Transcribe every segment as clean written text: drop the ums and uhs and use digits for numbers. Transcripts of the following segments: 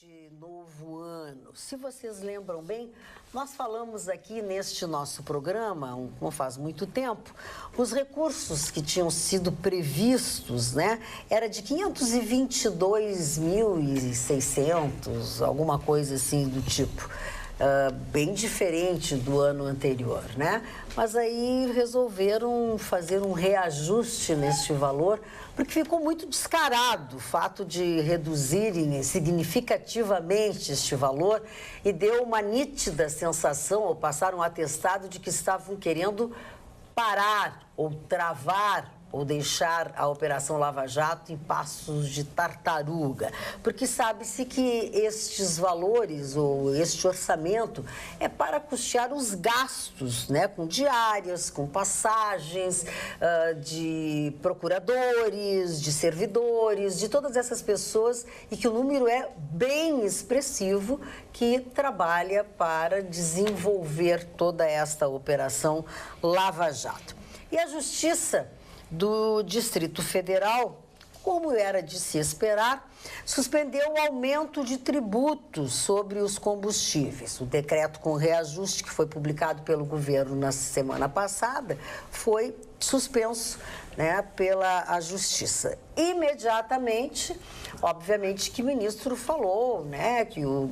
Neste novo ano, se vocês lembram bem, nós falamos aqui neste nosso programa, não faz muito tempo, os recursos que tinham sido previstos, né, era de 522.600, alguma coisa assim do tipo. Bem diferente do ano anterior, né? Mas aí resolveram fazer um reajuste neste valor, porque ficou muito descarado o fato de reduzirem significativamente este valor e deu uma nítida sensação, ou passaram um atestado de que estavam querendo parar ou travar ou deixar a Operação Lava Jato em passos de tartaruga, porque sabe-se que estes valores ou este orçamento é para custear os gastos, né, com diárias, com passagens de procuradores, de servidores, de todas essas pessoas, e que o número é bem expressivo, que trabalha para desenvolver toda esta Operação Lava Jato. E a Justiça do Distrito Federal, como era de se esperar, suspendeu o aumento de tributos sobre os combustíveis. O decreto com reajuste que foi publicado pelo governo na semana passada foi suspenso, né, pela Justiça. Imediatamente, obviamente que o ministro falou, né, que o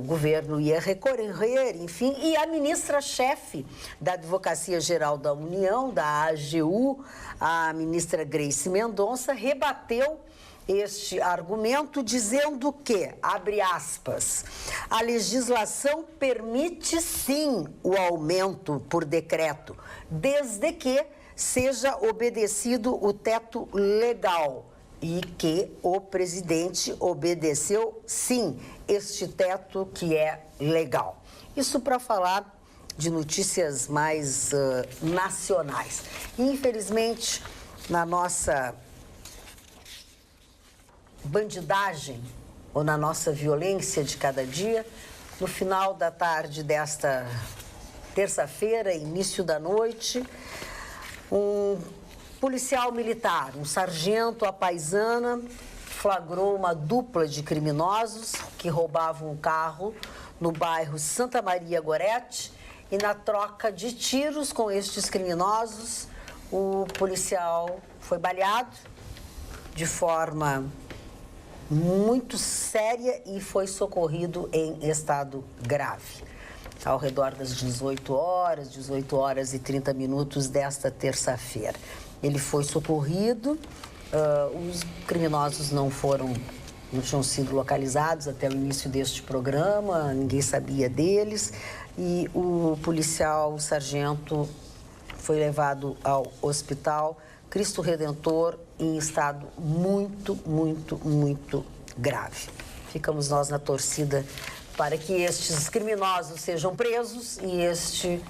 governo ia recorrer, enfim, e a ministra-chefe da Advocacia Geral da União, da AGU, a ministra Grace Mendonça, rebateu este argumento dizendo que, abre aspas, a legislação permite sim o aumento por decreto, desde que seja obedecido o teto legal e que o presidente obedeceu sim este teto que é legal. Isso para falar de notícias mais nacionais. Infelizmente, na nossa bandidagem ou na nossa violência de cada dia, no final da tarde desta terça-feira, início da noite, um policial militar, um sargento à paisana, flagrou uma dupla de criminosos que roubavam um carro no bairro Santa Maria Gorete, e na troca de tiros com estes criminosos, o policial foi baleado de forma muito séria e foi socorrido em estado grave. Ao redor das 18 horas e 30 minutos desta terça-feira. Ele foi socorrido, os criminosos não tinham sido localizados até o início deste programa, ninguém sabia deles, e o policial, o sargento, foi levado ao hospital Cristo Redentor em estado muito, muito, muito grave. Ficamos nós na torcida para que estes criminosos sejam presos e este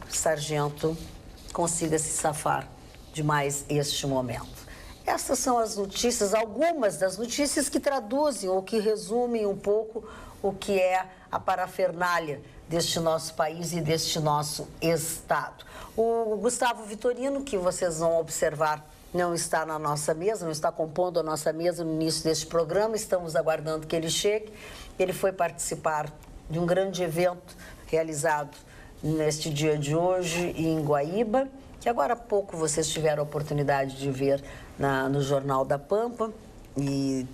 sargento consiga se safar de mais este momento. Essas são as notícias, algumas das notícias que traduzem ou que resumem um pouco o que é a parafernália deste nosso país e deste nosso estado. O Gustavo Vitorino, que vocês vão observar, não está na nossa mesa, não está compondo a nossa mesa no início deste programa, estamos aguardando que ele chegue. Ele foi participar de um grande evento realizado neste dia de hoje em Guaíba, que agora há pouco vocês tiveram a oportunidade de ver no Jornal da Pampa, e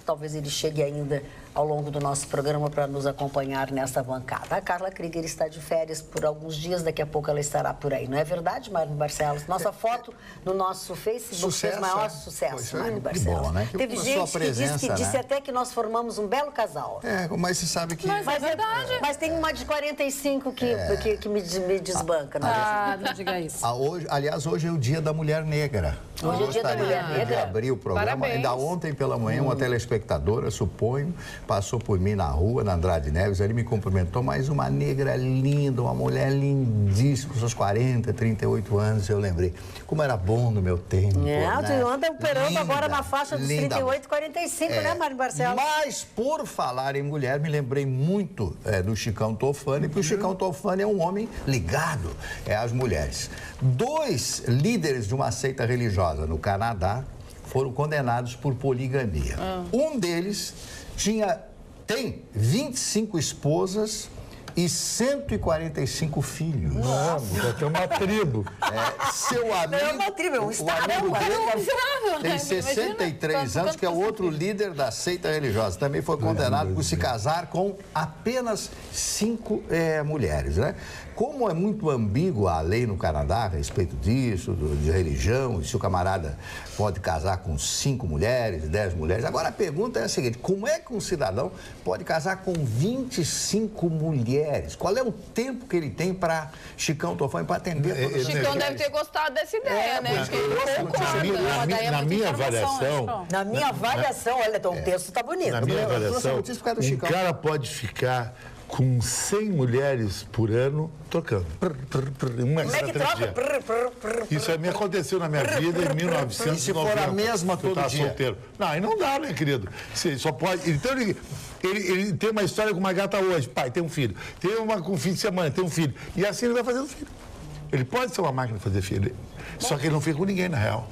talvez ele chegue ainda ao longo do nosso programa para nos acompanhar nesta bancada. A Carla Krieger está de férias por alguns dias, daqui a pouco ela estará por aí. Não é verdade, Mário Barcelos? Nossa foto no nosso Facebook fez maior sucesso, Mário Barcelos. Bom, né? Teve gente que disse até que nós formamos um belo casal. Mas você sabe que... Mas é verdade. Mas tem uma de 45 que me desbanca. Não diga isso. Aliás, hoje é o Dia da Mulher Negra. Hoje é o Dia da Mulher Negra. De abrir o programa. Parabéns. Ainda ontem pela manhã, uma telespectadora, suponho, passou por mim na rua, na Andrade Neves, ele me cumprimentou, mas uma negra linda, uma mulher lindíssima, com seus 40, 38 anos, eu lembrei. Como era bom no meu tempo, Tu anda operando agora na faixa dos 38, 45, né, Mário Barcelos? Mas, por falar em mulher, me lembrei muito do Chicão Tofani, porque o Chicão Tofani é um homem ligado às mulheres. 2 líderes de uma seita religiosa no Canadá foram condenados por poligamia. Um deles tinha tem 25 esposas e 145 filhos. Já tem uma tribo. Seu amigo... Não é uma tribo, é um estado. Tem 63 anos, que é outro líder da seita religiosa. Também foi condenado por se casar com apenas 5 mulheres, né? Como é muito ambígua a lei no Canadá a respeito disso, de religião, e se o camarada pode casar com 5 mulheres, 10 mulheres. Agora a pergunta é a seguinte: como é que um cidadão pode casar com 25 mulheres? Qual é o tempo que ele tem para Chicão Tofani para atender todas as Chicão deve ter gostado dessa ideia, né? Acho que ele concorda. Na minha avaliação... Na minha avaliação, olha, o texto está bonito. Na minha avaliação, notícia por causa do um Chicão. cara pode ficar com 100 mulheres por ano trocando. Uma Como é que cada troca? dia. Isso me aconteceu na minha vida em 1990. E se for a mesma que eu todo tava dia? solteiro. Não, aí não dá, né, querido? Você só pode... Então, ele tem uma história com uma gata hoje. Pai, tem um filho. Tem uma com fim de semana, tem um filho. E assim ele vai fazendo filho. Ele pode ser uma máquina de fazer filho. Só que ele não fica com ninguém, na real.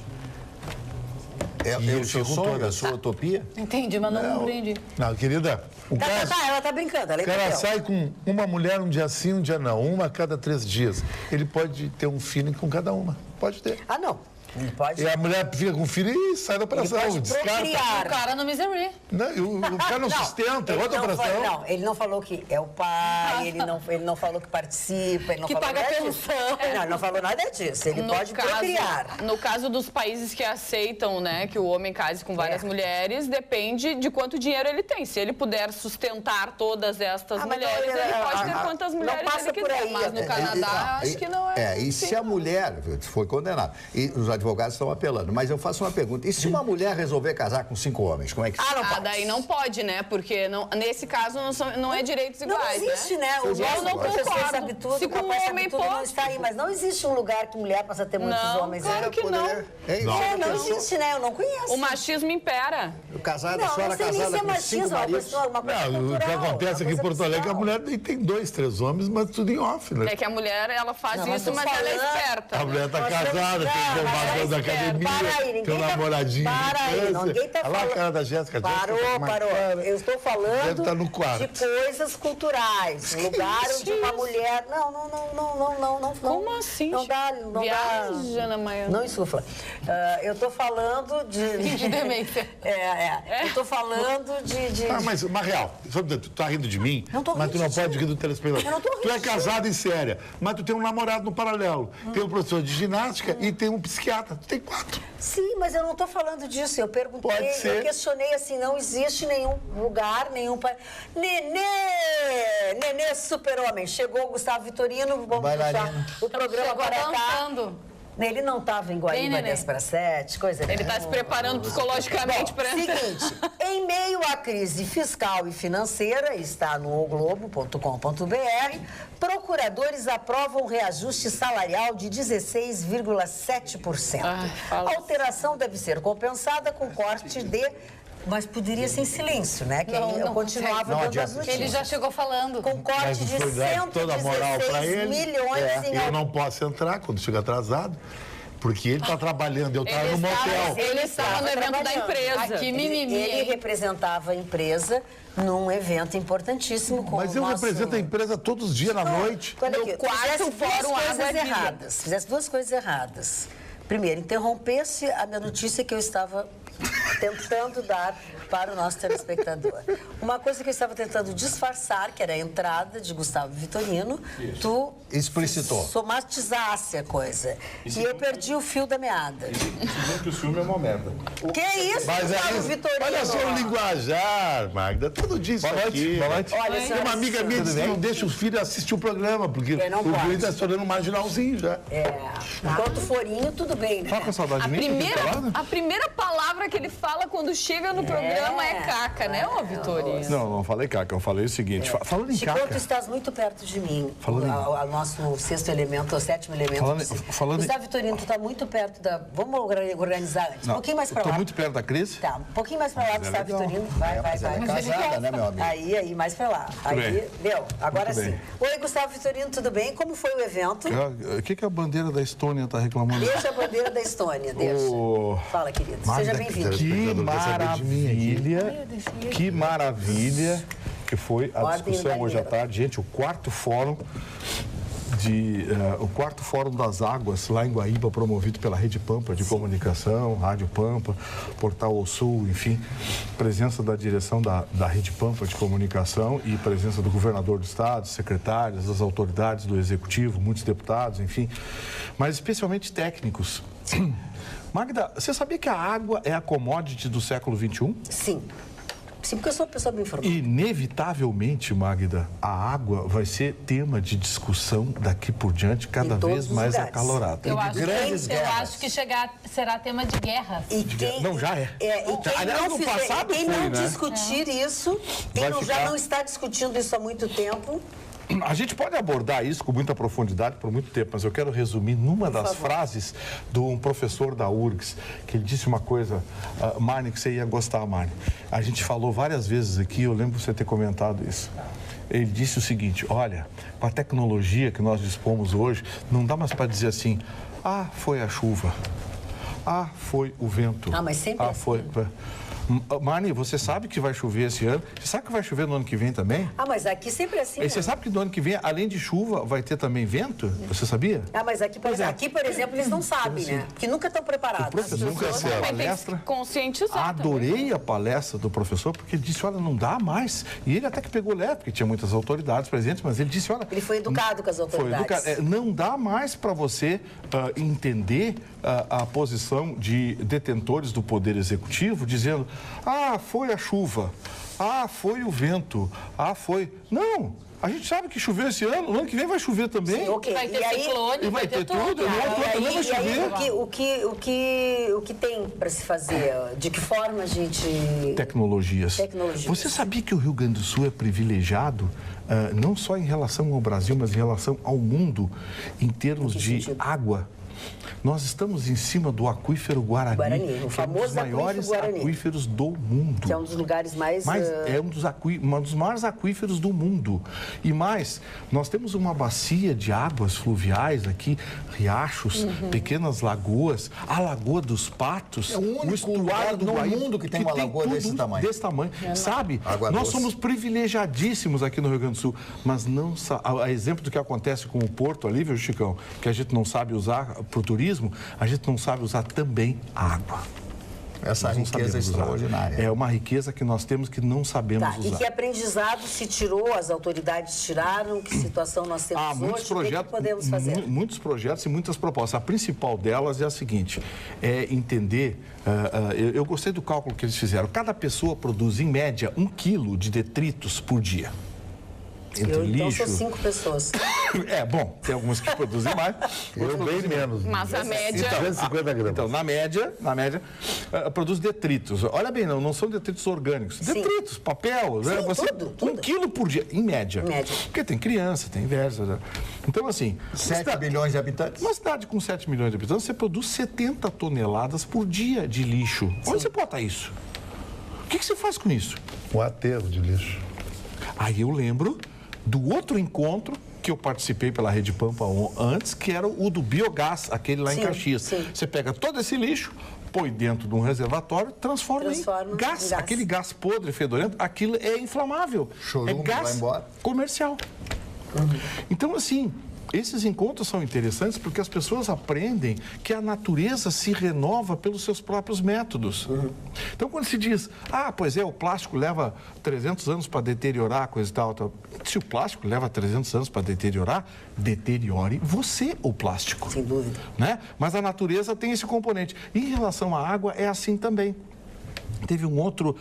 É o seu sonho, a sua utopia? Entendi, mas não compreendi. Não, querida, o cara... Ela tá brincando, ela O cara entendeu. sai com uma mulher um dia sim, um dia não. Uma a cada 3 dias. Ele pode ter um filho com cada uma. Pode ter. Ah, não. Ele pode... E a mulher fica com o filho e sai da operação. pode Descarta. procriar. O cara no Misery. Não, e o cara não sustenta, é ele outra não operação. Não, ele não falou que é o pai, ele não falou que participa, ele não Que falou paga nada disso. pensão. Não, ele não falou nada disso. Ele pode procriar. No caso dos países que aceitam, né, que o homem case com várias mulheres, depende de quanto dinheiro ele tem. Se ele puder sustentar todas estas mas mulheres, não, ele pode ter não quantas passa mulheres ele por quiser. aí. Mas no Canadá, acho que não é. E se a mulher foi condenada? E os advogados estão apelando. Mas eu faço uma pergunta. E se uma mulher resolver casar com 5 homens? Como é que... Daí não pode, né? Porque nesse caso não é direitos Não iguais, existe, né? O Eu não professor concordo. sabe tudo, Se o com papai sabe homem tudo, não pode. está aí. Mas não existe um lugar que mulher possa ter muitos Não, homens. claro que não. Não existe, né? Eu não conheço. O machismo impera. Casada, a Não, senhora não sei nem se casada é com 5 machismo, maridos. uma coisa Não, o que cultural, acontece aqui em uma Porto coisa Alegre é que a cultural. mulher tem 2, 3 homens, mas tudo em off, né? É que a mulher, ela faz Não, mas isso, tô mas ela é falando- esperta. A mulher tá Nós casada, estamos- tem Não, formação mas da é academia, para aí, ninguém tem um tá- namoradinho. Para aí, infância. ninguém tá Olha lá a falando- cara da Jéssica. Parou. Eu estou falando Deve estar no quarto. de coisas culturais. Um lugar onde uma mulher... Não. Como assim, Não gente? dá... Viaja na manhã. Não insufla. Eu estou falando de demência. Eu estou falando de... Ah, mas, Marreal, tu tá rindo de mim, Não tô mas tu rindo não de pode ti. rir do telespectador. Eu não tô rindo Tu é de ti. casada e séria, mas tu tem um namorado no paralelo. Tem um professor de ginástica e tem um psiquiatra. Tu tem 4. Sim, mas eu não estou falando disso. Eu perguntei, Pode ser. eu questionei assim, não existe nenhum lugar, nenhum... Nenê super-homem. Chegou o Gustavo Vitorino, vamos Bailarino. puxar o programa Chegou para cá. dançando. Ele não estava em Guaíba Bem, Nenê. 10 para 7, coisa Ele está se preparando psicologicamente para entrar. Seguinte, em meio à crise fiscal e financeira, está no oglobo.com.br, procuradores aprovam reajuste salarial de 16,7%. Ai, fala. A alteração deve ser compensada com corte de... Mas poderia ser em silêncio, né? Que Não, aí eu não continuava consegue. Não dando as adianta. notícias. Ele já chegou falando. Com corte Mas de foi dar toda a moral pra 116 ele. milhões em... Eu não posso entrar quando chega atrasado, porque ele tá trabalhando, eu tava no motel. Ele estava no evento da trabalhando. empresa. Aqui, mimimi. Ele representava a empresa num evento importantíssimo como Mas eu o nosso... represento a empresa todos os dias na noite. Olha aqui, No quarto fizesse duas fórum Água coisas é Vida. erradas. Fizesse 2 coisas erradas. Primeiro, interrompesse a minha notícia que eu estava tentando dar para o nosso telespectador. Uma coisa que eu estava tentando disfarçar, que era a entrada de Gustavo Vitorino, tu Explicitou. somatizasse a coisa. E eu perdi o fio da meada. Que o filme é uma merda. Que isso, Mas Gustavo aí, Vitorino? olha só o linguajar, Magda, todo dia isso aqui. Boa noite. Olha, Tem uma amiga minha que disse que não deixa o filho assistir o programa, porque É, não o pode. Guri está se tornando um marginalzinho já. Enquanto forinho, tudo bem, né? Tá com saudade de mim? A primeira palavra que ele fala quando chega no programa é caca, né, ô Vitorino? Não falei caca, eu falei o seguinte. Falando em Chico, tu caca. estás muito perto de mim. Falando em- O nosso sexto elemento, o sétimo elemento. Falando em- Gustavo Vitorino, tu está muito perto da... Vamos organizar antes. Um pouquinho mais para Tô lá. muito perto da crise. Tá, um pouquinho mais para lá, Gustavo Vitorino. Vai. Ela é casada, né, meu amigo? Aí, mais para lá. Aí, bem. meu, agora Muito sim. bem. Oi, Gustavo Vitorino, tudo bem? Como foi o evento? O que a bandeira da Estônia tá reclamando? Deixa a bandeira da Estônia, deixa. Fala, querido. Seja bem-vindo. Que Telespectador quer saber de mim aqui. maravilha, que maravilha que foi a Ordem discussão da hoje à Mineira. tarde, gente, o quarto fórum das águas lá em Guaíba, promovido pela Rede Pampa de Comunicação, Rádio Pampa, Portal O Sul, enfim, presença da direção da Rede Pampa de Comunicação e presença do governador do estado, secretários, das autoridades do executivo, muitos deputados, enfim, mas especialmente técnicos. Magda, você sabia que a água é a commodity do século XXI? Sim. Sim, porque eu sou uma pessoa bem informada. Inevitavelmente, Magda, a água vai ser tema de discussão daqui por diante, cada Em todos vez os mais lugares. acalorada. Eu acho, grandes que, eu guerras. acho que será tema de guerra. E quem, Não, já é. E quem Aliás, não, no fizer, passado quem foi, não né? discutir isso, quem Vai não, já ficar- não está discutindo isso há muito tempo, A gente pode abordar isso com muita profundidade por muito tempo, mas eu quero resumir numa das frases de um professor da URGS, que ele disse uma coisa, Marne, que você ia gostar, Marne. A gente falou várias vezes aqui, eu lembro você ter comentado isso. Ele disse o seguinte, olha, com a tecnologia que nós dispomos hoje, não dá mais para dizer assim, foi a chuva, foi o vento. mas sempre é assim. Foi... Marne, você sabe que vai chover esse ano? Você sabe que vai chover no ano que vem também? mas aqui sempre é assim, E você né? sabe que no ano que vem, além de chuva, vai ter também vento? Você sabia? Mas aqui, por exemplo, eles não sabem, né? Porque nunca estão preparados. O professor As pessoas- Cassiano. Também tem que palestra. se conscientizar. Adorei a palestra do professor, porque ele disse, olha, não dá mais. E ele até que pegou leve, porque tinha muitas autoridades presentes, mas ele disse, olha... Ele foi educado com as Foi autoridades. educado. Não dá mais para você entender a posição de detentores do Poder Executivo, dizendo, foi a chuva, foi o vento, foi... Não! A gente sabe que choveu esse ano, no ano que vem vai chover também. Sim, ok. Vai ter E aí- ciclone, E vai ter tudo, tudo. no outro ano também vai E aí, chover. o que tem para se fazer? De que forma a gente... Tecnologias. Tecnologias. Você sabia que o Rio Grande do Sul é privilegiado, não só em relação ao Brasil, mas em relação ao mundo, em termos Em que de sentido? água? Nós estamos em cima do aquífero Guarani, Guarani, o que é um dos famoso maiores aquífero Guarani. aquíferos do mundo. Que é um dos lugares mais... É um dos maiores aquíferos do mundo. E mais, nós temos uma bacia de águas fluviais aqui, riachos, pequenas lagoas, a Lagoa dos Patos, É o único lugar no mundo que tem uma lagoa desse tamanho. Sabe? Água Nós doce. somos privilegiadíssimos aqui no Rio Grande do Sul, mas não a exemplo do que acontece com o Porto ali, viu, Chicão? Que a gente não sabe usar para o turismo, a gente não sabe usar também a água. Essa Nós não riqueza sabemos usar. extraordinária. É uma riqueza que nós temos que não sabemos Tá, e usar. que aprendizado se tirou, as autoridades tiraram, que situação nós temos Muitos hoje, projetos, o que podemos fazer? muitos projetos e muitas propostas. A principal delas é a seguinte, é entender, eu gostei do cálculo que eles fizeram, cada pessoa produz, em média, 1 quilo de detritos por dia. Entre Então lixo... são 5 pessoas. Bom, tem algumas que produzem mais. Eu bem menos. Mas a média... 250 gramas. Então, na média, produz detritos. Olha bem, não são detritos orgânicos. Sim. Detritos, papel, né? Sim, tudo. 1 quilo por dia, em média. Em média. Porque tem criança, tem velhos. Né? Então, assim... 7 bilhões de habitantes? Uma cidade com 7 milhões de habitantes, você produz 70 toneladas por dia de lixo. Onde você bota isso? O que você faz com isso? Um aterro de lixo. Aí eu lembro do outro encontro que eu participei pela Rede Pampa antes, que era o do biogás, aquele lá em Sim, Caxias. sim. Você pega todo esse lixo, põe dentro de um reservatório, transforma em Transforma gás. em gás. Aquele gás podre, fedorento, aquilo é inflamável. Chorume, é gás vai embora. comercial. Então, assim, esses encontros são interessantes porque as pessoas aprendem que a natureza se renova pelos seus próprios métodos. Então, quando se diz, pois é, o plástico leva 300 anos para deteriorar, coisa e tal. Se o plástico leva 300 anos para deteriorar, deteriore você o plástico. Sem dúvida. Né? Mas a natureza tem esse componente. Em relação à água, é assim também. Teve um outro,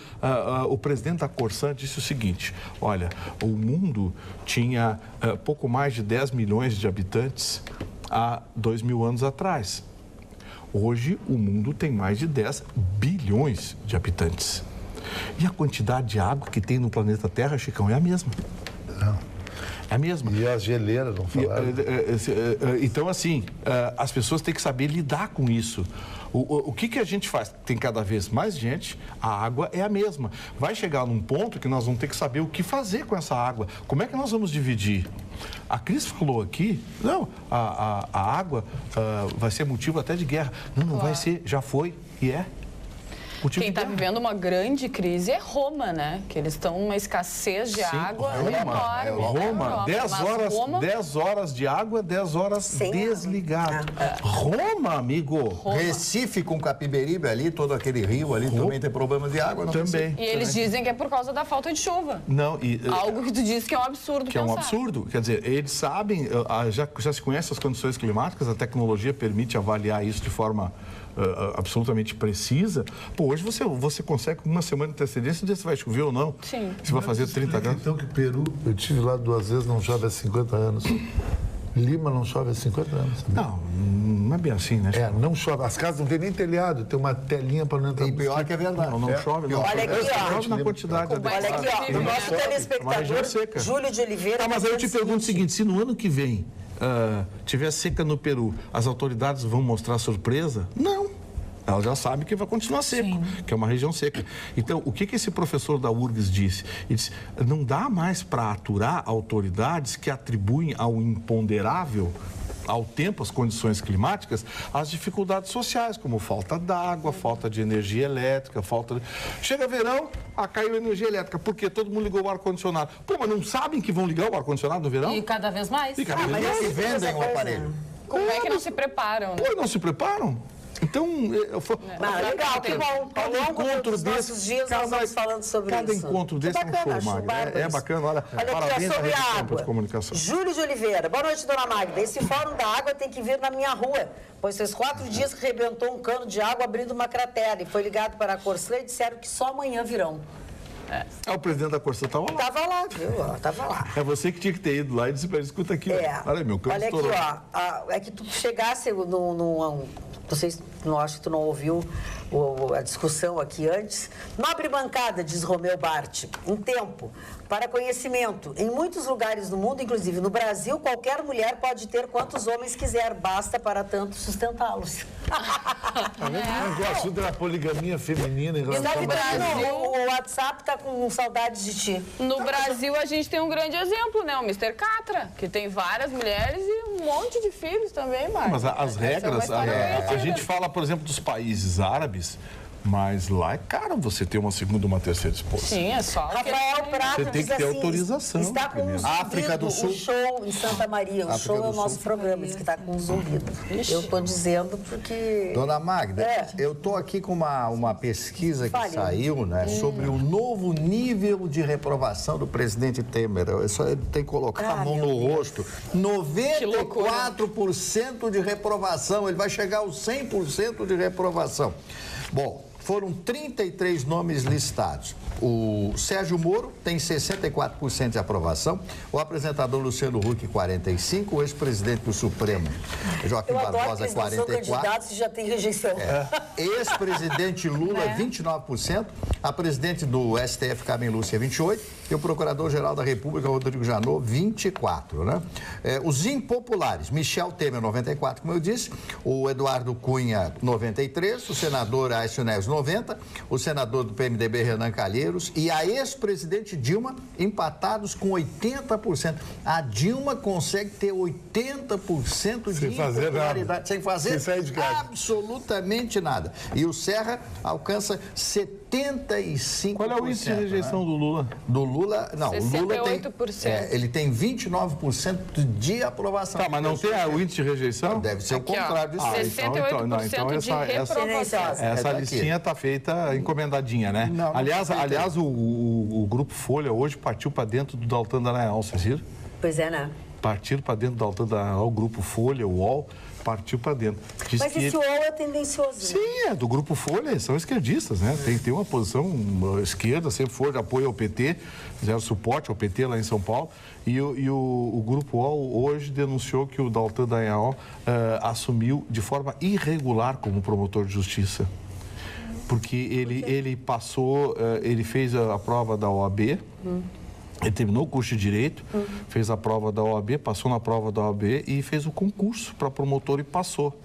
o presidente da Corsan disse o seguinte, olha, o mundo tinha pouco mais de 10 milhões de habitantes há 2.000 anos atrás. Hoje, o mundo tem mais de 10 bilhões de habitantes. E a quantidade de água que tem no planeta Terra, Chicão, é a mesma. Não. É a mesma. E as geleiras, não falaram? Então, assim, as pessoas têm que saber lidar com isso. O que a gente faz? Tem cada vez mais gente, a água é a mesma. Vai chegar num ponto que nós vamos ter que saber o que fazer com essa água. Como é que nós vamos dividir? A Cris falou aqui, não, a água vai ser motivo até de guerra. Não vai ser, já foi e é. Quem está vivendo uma grande crise é Roma, né? Que eles estão numa escassez de água enorme. Roma, 10 horas de água, 10 horas desligado. Roma, amigo. Recife com Capiberibe ali, todo aquele rio ali também tem problema de água. Não Também. E eles dizem que é por causa da falta de chuva. Não, Algo que tu disse que é um absurdo que pensar. é um absurdo. Quer dizer, eles sabem, já se conhece as condições climáticas, a tecnologia permite avaliar isso de forma absolutamente precisa. Pô, hoje você consegue com uma semana de antecedência dizer se vai chover ou não. Sim. Se vai fazer 30 graus. Então que Peru, eu estive lá 2 vezes, não chove há 50 anos. Lima não chove há 50 anos. Não é bem assim, né? Não chove. As casas não tem nem telhado, tem uma telinha para não entrar. E pior que é verdade. Não chove, não. Olha aqui, ó. Chove na quantidade Olha adequada. aqui, ó, o nosso telespectador, seca. Júlio de Oliveira... Mas aí eu te pergunto o seguinte, se no ano que vem tiver seca no Peru, as autoridades vão mostrar surpresa? Não. Ela já sabe que vai continuar seco, que é uma região seca. Então, o que esse professor da URGS disse? Ele disse, não dá mais para aturar autoridades que atribuem ao imponderável, ao tempo, as condições climáticas, as dificuldades sociais, como falta d'água, falta de energia elétrica, Chega verão, caiu a energia elétrica, porque todo mundo ligou o ar-condicionado. Pô, mas não sabem que vão ligar o ar-condicionado no verão? E cada vez mais. Mas Eles vendem o aparelho. Como é que não se preparam, né? Pô, não se preparam? Então, legal, que bom. Ao longo dos nossos dias nós vamos falando sobre isso. Cada encontro desse é um show, Magda. É bacana, olha aqui, ó, sobre a água. De comunicação. Júlio de Oliveira. Boa noite, dona Magda. Esse fórum da água tem que vir na minha rua, pois faz 4 dias que rebentou um cano de água abrindo uma cratera e foi ligado para a Corsã e disseram que só amanhã virão. O presidente da Corsã estava lá. Tava lá, viu? Tava lá. É você que tinha que ter ido lá e disse para ele, escuta aqui, olha meu cano estourou. Olha aqui, ó, é que tu chegasse não acho que tu não ouviu a discussão aqui antes. Nobre bancada, diz Romeu Barti, um tempo para conhecimento. Em muitos lugares do mundo, inclusive no Brasil, qualquer mulher pode ter quantos homens quiser, basta para tanto sustentá-los. Eu gosto da poligamia feminina em relação No ao Brasil, o WhatsApp tá com saudades de ti. No Brasil, a gente tem um grande exemplo, né? O Mr. Catra, que tem várias mulheres e um monte de filhos também, Marcos. Mas as regras, a gente fala, por exemplo, dos países árabes, mas lá é caro você ter uma segunda, uma terceira esposa. Sim, é só. Rafael Prata você tem que ter autorização. Está com um zumbido, África do Sul. o show em Santa Maria. O show é o nosso programa, diz que está com um zumbido. Eu estou dizendo porque... Dona Magda, eu estou aqui com uma pesquisa que saiu, né, sobre o novo nível de reprovação do presidente Temer. Só ele tem que colocar a mão no rosto. 94% de reprovação. Ele vai chegar aos 100% de reprovação. Bom, foram 33 nomes listados. O Sérgio Moro tem 64% de aprovação, o apresentador Luciano Huck, 45%, o ex-presidente do Supremo, Joaquim Barbosa, 44%. Já tem rejeição. Ex-presidente Lula, 29%, a presidente do STF, Carmen Lúcia, 28%, e o procurador-geral da República, Rodrigo Janot, 24%. Né? Os impopulares, Michel Temer, 94%, como eu disse, o Eduardo Cunha, 93%, o senador Aécio Neves, 90%, o senador do PMDB, Renan Calheiros, e a ex-presidente Dilma, empatados com 80%. A Dilma consegue ter 80% de impopularidade, sem fazer absolutamente nada. E o Serra alcança 75%. Qual é o índice de rejeição do Lula? Do Lula, não, 68%. o Lula tem, ele tem 29% de aprovação. Tá, mas não tem o índice de rejeição? Deve ser o contrário disso. 68% de reprovação. Essa listinha está feita encomendadinha, né? Não, aliás, o Grupo Folha hoje partiu para dentro do Daltan Dallagnol, vocês viram? Pois é, né? Partiram para dentro do Daltan Dallagnol, o Grupo Folha, o UOL, partiu para dentro. Mas esse UOL é tendencioso. Sim, é do Grupo Folha, são esquerdistas, né? Tem que ter uma posição esquerda, sempre foi de apoio ao PT, fizeram suporte ao PT lá em São Paulo. E o Grupo UOL hoje denunciou que o Daltan Dallagnol assumiu de forma irregular como promotor de justiça. Porque ele passou, ele fez a prova da OAB, ele terminou o curso de Direito, fez a prova da OAB, passou na prova da OAB e fez o concurso para promotor e passou.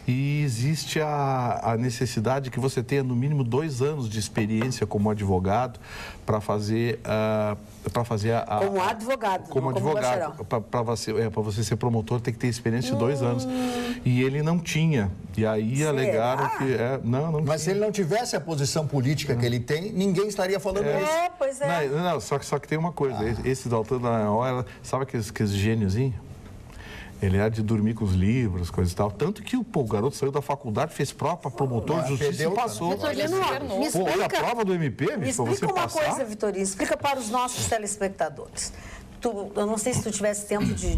e existe a necessidade que você tenha no mínimo 2 anos de experiência como advogado para fazer Como advogado, como não como advogado. Para você ser promotor tem que ter experiência de 2 anos. E ele não tinha. E aí Será? alegaram que não Mas se ele não tivesse a posição política que ele tem, ninguém estaria falando isso. Pois é. Não, só que tem uma coisa. Esse Dalton Dallagnol, sabe aqueles gêniozinho? Ele é de dormir com os livros, coisas e tal. Tanto que o garoto saiu da faculdade, fez prova para promotor de justiça e passou. Vitorino, me Pô, olha a explica, prova do MP, me bicho, para você explica uma passar. coisa, Vitorino, explica para os nossos telespectadores. Eu não sei se tu tivesse tempo de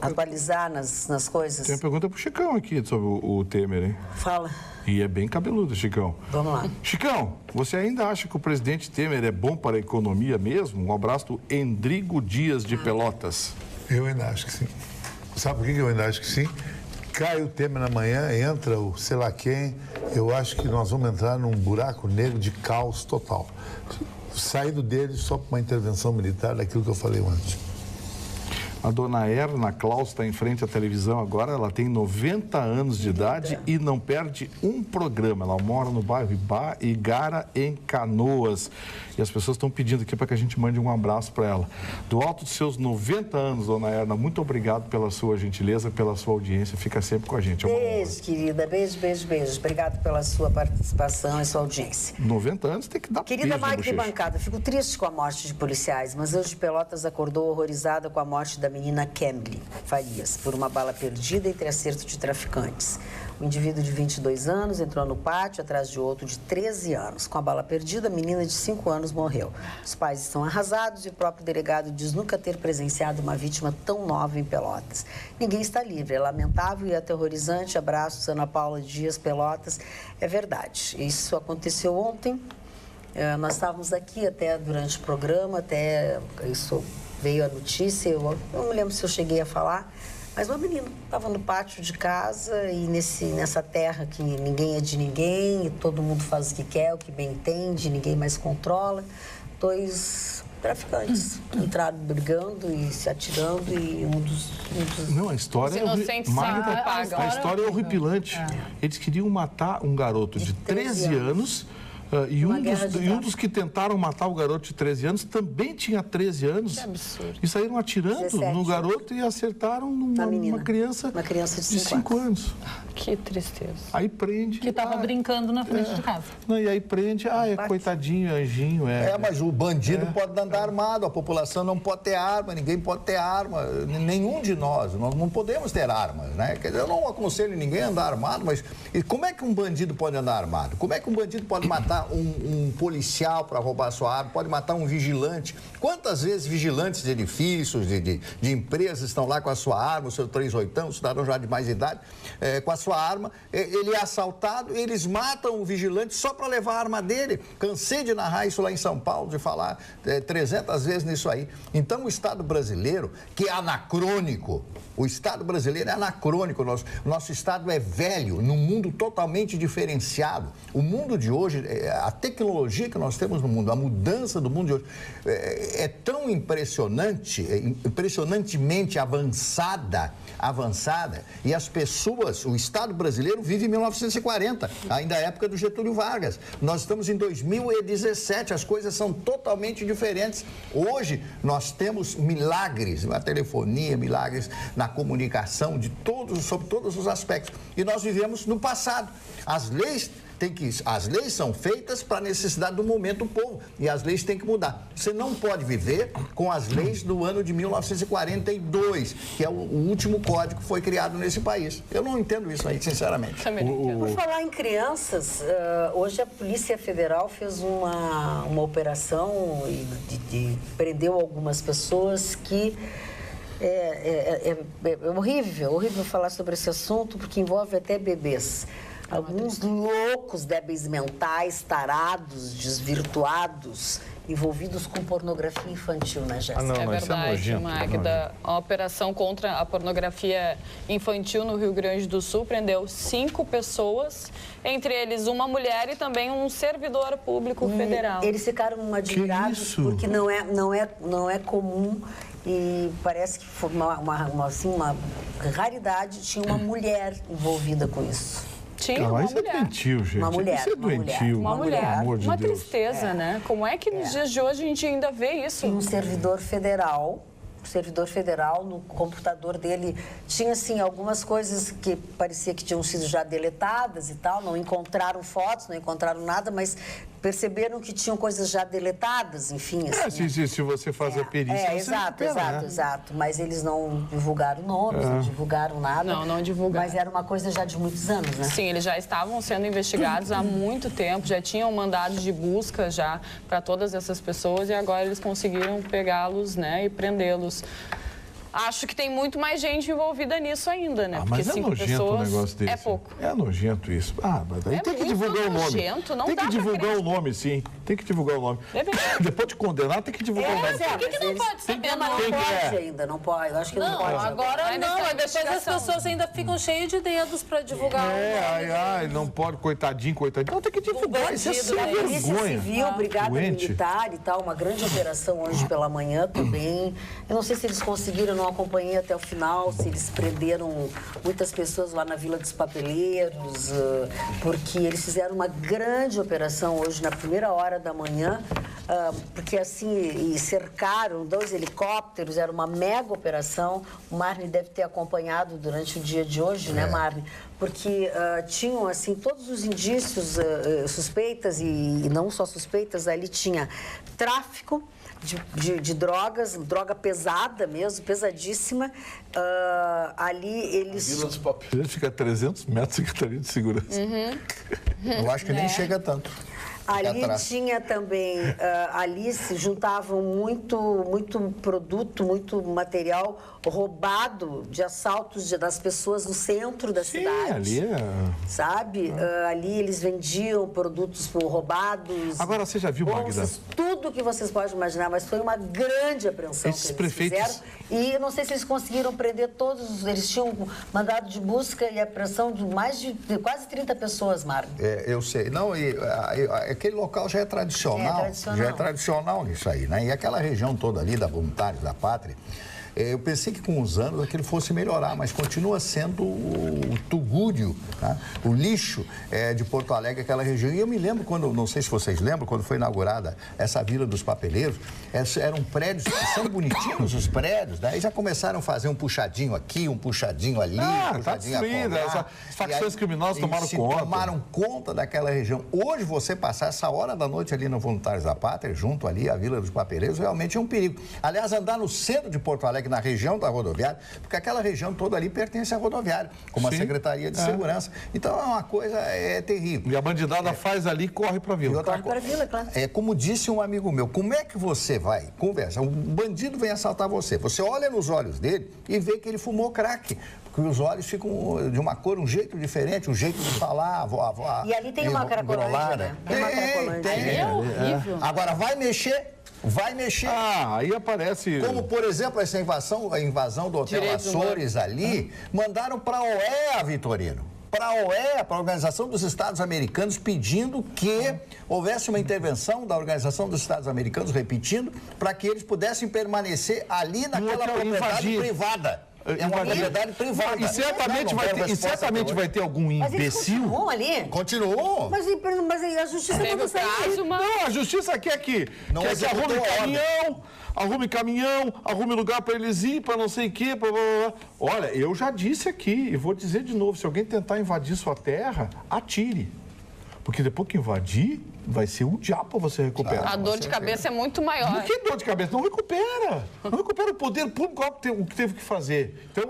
atualizar nas coisas. Tem uma pergunta pro Chicão aqui sobre o Temer, hein? Fala, E é bem cabeludo, Chicão. vamos lá. Chicão, você ainda acha que o presidente Temer é bom para a economia mesmo? Um abraço do Endrigo Dias de Pelotas. Eu ainda acho que sim. Sabe por que eu ainda acho que sim? Cai o Temer amanhã, entra o sei lá quem, eu acho que nós vamos entrar num buraco negro de caos total. Saído dele só para uma intervenção militar, daquilo que eu falei antes. A dona Erna Klaus está em frente à televisão agora, ela tem 90 anos de idade e não perde um programa. Ela mora no bairro Igara, em Canoas. E as pessoas estão pedindo aqui para que a gente mande um abraço para ela. Do alto dos seus 90 anos, dona Erna, muito obrigado pela sua gentileza, pela sua audiência. Fica sempre com a gente. É uma honra. Beijo, querida. Beijo, beijo, beijo. Obrigado pela sua participação e sua audiência. 90 anos tem que dar Querida beijo na Mike de bochecha. bancada, fico triste com a morte de policiais, mas hoje Pelotas acordou horrorizada com a morte da menina Kemble Farias, por uma bala perdida entre acerto de traficantes. O indivíduo de 22 anos entrou no pátio atrás de outro de 13 anos. Com a bala perdida, a menina de 5 anos morreu. Os pais estão arrasados e o próprio delegado diz nunca ter presenciado uma vítima tão nova em Pelotas. Ninguém está livre, é lamentável e aterrorizante. Abraços, Ana Paula Dias, Pelotas. É verdade, isso aconteceu ontem. Nós estávamos aqui até durante o programa, até isso veio a notícia, eu não me lembro se eu cheguei a falar, mas uma menina estava no pátio de casa e nessa terra que ninguém é de ninguém, e todo mundo faz o que quer, o que bem entende, ninguém mais controla. 2 traficantes entraram brigando e se atirando e um dos... Não, a história Os inocentes sempre pagam. A história é horripilante. Eles queriam matar um garoto de 13 anos. E um dos que tentaram matar o garoto de 13 anos também tinha 13 anos. Que absurdo. E saíram atirando 17. No garoto e acertaram uma criança de 5 anos. Que tristeza. Aí prende. Que estava brincando na frente de casa. Não, e aí prende, coitadinho, anjinho. Mas o bandido pode andar armado, a população não pode ter arma, ninguém pode ter arma, nenhum de nós não podemos ter armas, né? Quer dizer, eu não aconselho ninguém a andar armado, mas como é que um bandido pode andar armado? Como é que um bandido pode matar um policial para roubar sua arma, pode matar um vigilante? Quantas vezes vigilantes de edifícios, de empresas estão lá com a sua arma, o seu 38ão, cidadão já de mais idade, com a sua arma, ele é assaltado, eles matam o vigilante só para levar a arma dele. Cansei de narrar isso lá em São Paulo, de falar 300 vezes nisso aí. Então, o Estado brasileiro, que é anacrônico, o Estado brasileiro é anacrônico, nosso Estado é velho, num mundo totalmente diferenciado. O mundo de hoje, a tecnologia que nós temos no mundo, a mudança do mundo de hoje, é tão impressionante, impressionantemente avançada, e as pessoas, o Estado brasileiro vive em 1940, ainda a época do Getúlio Vargas. Nós estamos em 2017, as coisas são totalmente diferentes. Hoje nós temos milagres na telefonia, milagres na comunicação, sobre todos os aspectos. E nós vivemos no passado. As leis são feitas para a necessidade do momento do povo e as leis têm que mudar. Você não pode viver com as leis do ano de 1942, que é o último código que foi criado nesse país. Eu não entendo isso aí, sinceramente. Por falar em crianças, hoje a Polícia Federal fez uma operação e prendeu algumas pessoas que... É horrível falar sobre esse assunto, porque envolve até bebês. Alguns loucos, débeis mentais, tarados, desvirtuados, envolvidos com pornografia infantil, né, Jéssica? É verdade, Magda. A operação contra a pornografia infantil no Rio Grande do Sul prendeu 5 pessoas, entre eles uma mulher e também um servidor público federal. Eles ficaram admirados porque não é comum e parece que foi uma raridade, tinha uma mulher envolvida com isso. Tinha uma Isso é mulher. doentio, gente. Uma mulher, Isso é uma mulher. doentio. Uma mulher. Pelo amor de Uma Deus. tristeza, né? Como é que nos dias de hoje a gente ainda vê isso? E um servidor federal no computador dele tinha assim algumas coisas que parecia que tinham sido já deletadas e tal, não encontraram fotos, não encontraram nada, mas perceberam que tinham coisas já deletadas, enfim. Assim, né? Se você faz a perícia, você recupera, né? exato. Mas eles não divulgaram nomes, não divulgaram nada. Não divulgaram. Mas era uma coisa já de muitos anos, né? Sim, eles já estavam sendo investigados há muito tempo, já tinham mandados de busca já para todas essas pessoas e agora eles conseguiram pegá-los, né, e prendê-los. Acho que tem muito mais gente envolvida nisso ainda, né? Mas porque é 5 nojento pessoas um negócio desse. é pouco. É nojento isso. Mas aí É tem que muito divulgar o nome. nojento, não tem dá que pra divulgar acreditar. o nome, sim. Tem que divulgar o nome. É verdade. Depois de condenar, tem que divulgar o nome. Por que não pode saber? Mas não Quem que pode é? ainda, não pode. Eu acho que não Não, pode. agora Vai não. nessa Mas depois as investigação. pessoas ainda ficam cheias de dedos para divulgar o nome. Ai, não pode, coitadinho. Não, tem que divulgar. Isso é bandido, sem né? Polícia vergonha. Civil, Brigada Doente. Militar e tal, uma grande operação hoje pela manhã também. Eu não sei se eles conseguiram, não acompanhei até o final, se eles prenderam muitas pessoas lá na Vila dos Papeleiros, porque eles fizeram uma grande operação hoje na primeira hora da manhã, porque assim, e cercaram 2 helicópteros, era uma mega operação. O Marne deve ter acompanhado durante o dia de hoje, né, Marne? Porque tinham, assim, todos os indícios, suspeitas e não só suspeitas, ali tinha tráfico de drogas, droga pesada mesmo, pesadíssima. Ali eles... Vila dos Papeleiros fica a 300 metros da Secretaria de Segurança. Eu acho que nem chega tanto. Ali Atrás. tinha também, ali se juntavam muito produto, muito material roubado de assaltos das pessoas no centro da Sim, cidade. ali é... Sabe? Ali eles vendiam produtos roubados. Agora, você já viu, bolsas, Magda? Tudo que vocês podem imaginar, mas foi uma grande apreensão Esses que eles prefeitos- fizeram. E eu não sei se eles conseguiram prender todos, eles tinham mandado de busca e apreensão de de quase 30 pessoas, Mário. Eu sei. Não, aquele local já é tradicional. É tradicional. Já é tradicional nisso aí, né? E aquela região toda ali da Voluntários da Pátria, eu pensei que com os anos aquilo fosse melhorar, mas continua sendo o tugúrio, tá? O lixo de Porto Alegre, aquela região. E eu me lembro quando, não sei se vocês lembram, quando foi inaugurada essa Vila dos Papeleiros, eram prédios que são bonitinhos, os prédios, né? E já começaram a fazer um puxadinho aqui, um puxadinho ali, um tá puxadinho destruída. acolá. As facções E aí, criminosas tomaram eles conta. tomaram conta daquela região. Hoje, você passar essa hora da noite ali no Voluntários da Pátria, junto ali à Vila dos Papeleiros, realmente é um perigo. Aliás, andar no centro de Porto Alegre, na região da rodoviária, porque aquela região toda ali pertence à rodoviária, como a Sim. Secretaria de Segurança. Então, é uma coisa terrível. E a bandidada faz ali e corre pra E Vila. outra Corre para a coisa, Vila, claro. como disse um amigo meu, como é que você vai conversar? Um bandido vem assaltar você. Você olha nos olhos dele e vê que ele fumou crack. Porque os olhos ficam de uma cor, um jeito diferente, um jeito de falar. E ali tem uma cracolândia, né? Tem uma cracolândia. É horrível. Agora, vai mexer. Aí aparece... Como, por exemplo, essa invasão do Hotel Direitos Açores ali, mandaram para a OEA, Vitorino. Para a OEA, para a Organização dos Estados Americanos, pedindo que houvesse uma intervenção da Organização dos Estados Americanos, repetindo, para que eles pudessem permanecer ali naquela hotel, propriedade invadir. privada. É uma propriedade privada. E certamente, vai ter algum Mas eles imbecil... continuam ali? Continuou. Mas a justiça Teve não o saiu. caso, mas... Não, a justiça quer que executou arrume caminhão, arrume lugar para eles ir, para não sei o quê. Blá, blá, blá. Olha, eu já disse aqui e vou dizer de novo, se alguém tentar invadir sua terra, atire. Porque depois que invadir, vai ser um diabo para você recuperar. A dor de cabeça é muito maior. Não que dor de cabeça, não recupera. Não recupera o poder público o que teve que fazer. Então,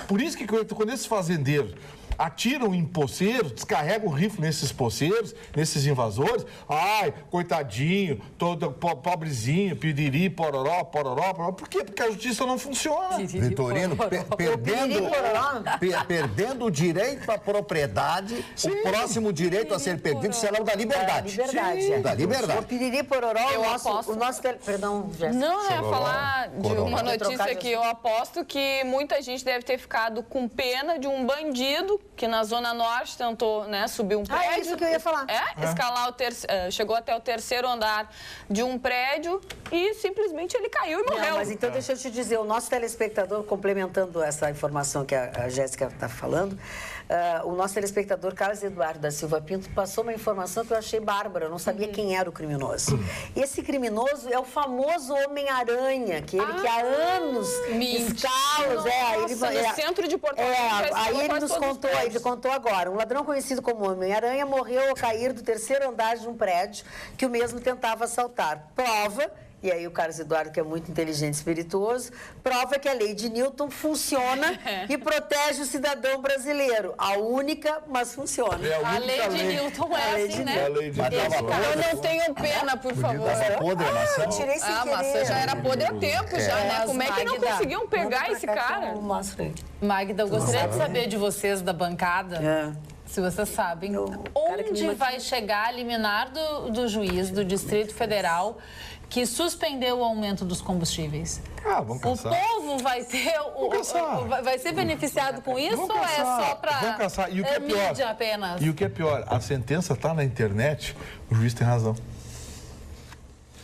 por isso que quando esses fazendeiros atiram em poceiros, descarregam o rifle nesses poceiros, nesses invasores. Ai, coitadinho, todo pobrezinho, piriri, pororó. Por quê? Porque a justiça não funciona. Vitorino, perdendo o direito à propriedade, o próximo direito a ser perdido será o da liberdade. Da liberdade. O piriri pororó, o nosso... Perdão, Jéssica. Não, é falar de uma Trocar notícia de que eu aposto que muita gente deve ter ficado com pena de um bandido que na Zona Norte tentou, né, subir um prédio. É isso que eu ia falar. Escalar chegou até o 3º andar de um prédio e simplesmente ele caiu e morreu. Não, mas então deixa eu te dizer, o nosso telespectador, complementando essa informação que a Jéssica está falando, o nosso telespectador Carlos Eduardo da Silva Pinto passou uma informação que eu achei bárbara, eu não sabia quem era o criminoso. Esse criminoso é o famoso Homem-Aranha, que há anos escalos. No centro de Porto Alegre. Aí ele contou agora. Um ladrão conhecido como Homem-Aranha morreu ao cair do 3º andar de um prédio que o mesmo tentava assaltar. Prova, e aí o Carlos Eduardo, que é muito inteligente e espirituoso, prova que a lei de Newton funciona e protege o cidadão brasileiro. A única, mas funciona. A lei de Newton é assim, né? Eu não tenho pena, por favor. Podre a maçã. Eu tirei sem A querer. maçã já era podre há tempo, já, né? Como é que não Magda, conseguiam pegar esse cara? Magda, eu gostaria de saber de vocês da bancada, se vocês sabem, onde vai chegar a liminar do juiz do Distrito Federal que suspendeu o aumento dos combustíveis. Vamos caçar. O povo vai ter... vai ser beneficiado com isso ou é só para mídia apenas? E o que é pior, a sentença está na internet, o juiz tem razão.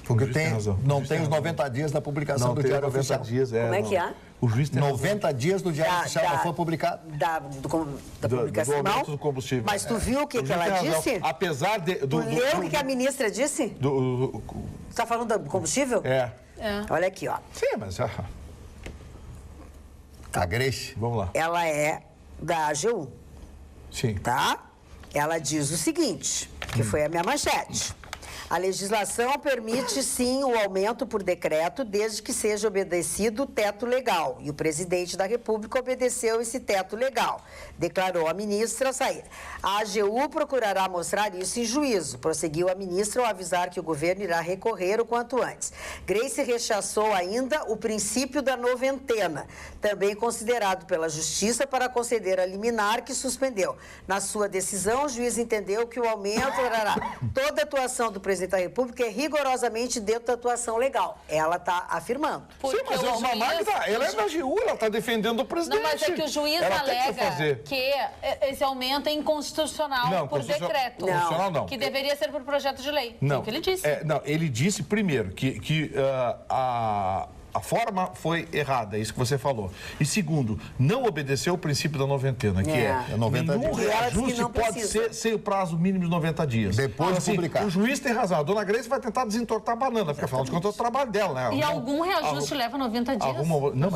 Porque juiz tem razão. não O juiz tem tem os razão. 90 dias da publicação Não do tem Diário 90 Oficial. dias, Como é que é? O juiz tem 90 dias do Diário Oficial não foi publicado. Da publicação, do aumento do combustível. Mas tu viu o que juiz ela tem razão. disse? Apesar de... Tu leu o que a ministra disse? Você está falando do combustível? Olha aqui, ó. Sim, mas... A Grace. Vamos lá. Ela é da AGU, Sim. tá? Ela diz o seguinte, que foi a minha manchete. A legislação permite, sim, o aumento por decreto, desde que seja obedecido o teto legal. E o presidente da República obedeceu esse teto legal, declarou a ministra ao sair. A AGU procurará mostrar isso em juízo, prosseguiu a ministra ao avisar que o governo irá recorrer o quanto antes. Grace rechaçou ainda o princípio da noventena, também considerado pela Justiça para conceder a liminar que suspendeu. Na sua decisão, o juiz entendeu que o aumento trará toda a atuação do presidente da República é rigorosamente dentro da atuação legal. Ela está afirmando. Sim, mas o a Magda, ela é da AGU, ela está defendendo o presidente. Não, mas é que o juiz ela alega que esse aumento é inconstitucional Não, por decreto. Constitucional não. Que deveria ser por projeto de lei. Não. É o que ele disse. Não, ele disse primeiro que a forma foi errada, é isso que você falou. E segundo, não obedeceu o princípio da noventena, que é 90 nenhum dias. reajuste pode ser sem o prazo mínimo de 90 dias. Depois de publicar. O juiz tem razão. A dona Grace vai tentar desentortar a banana, porque afinal de contas é o trabalho dela, né? E algum reajuste leva 90 dias? Não,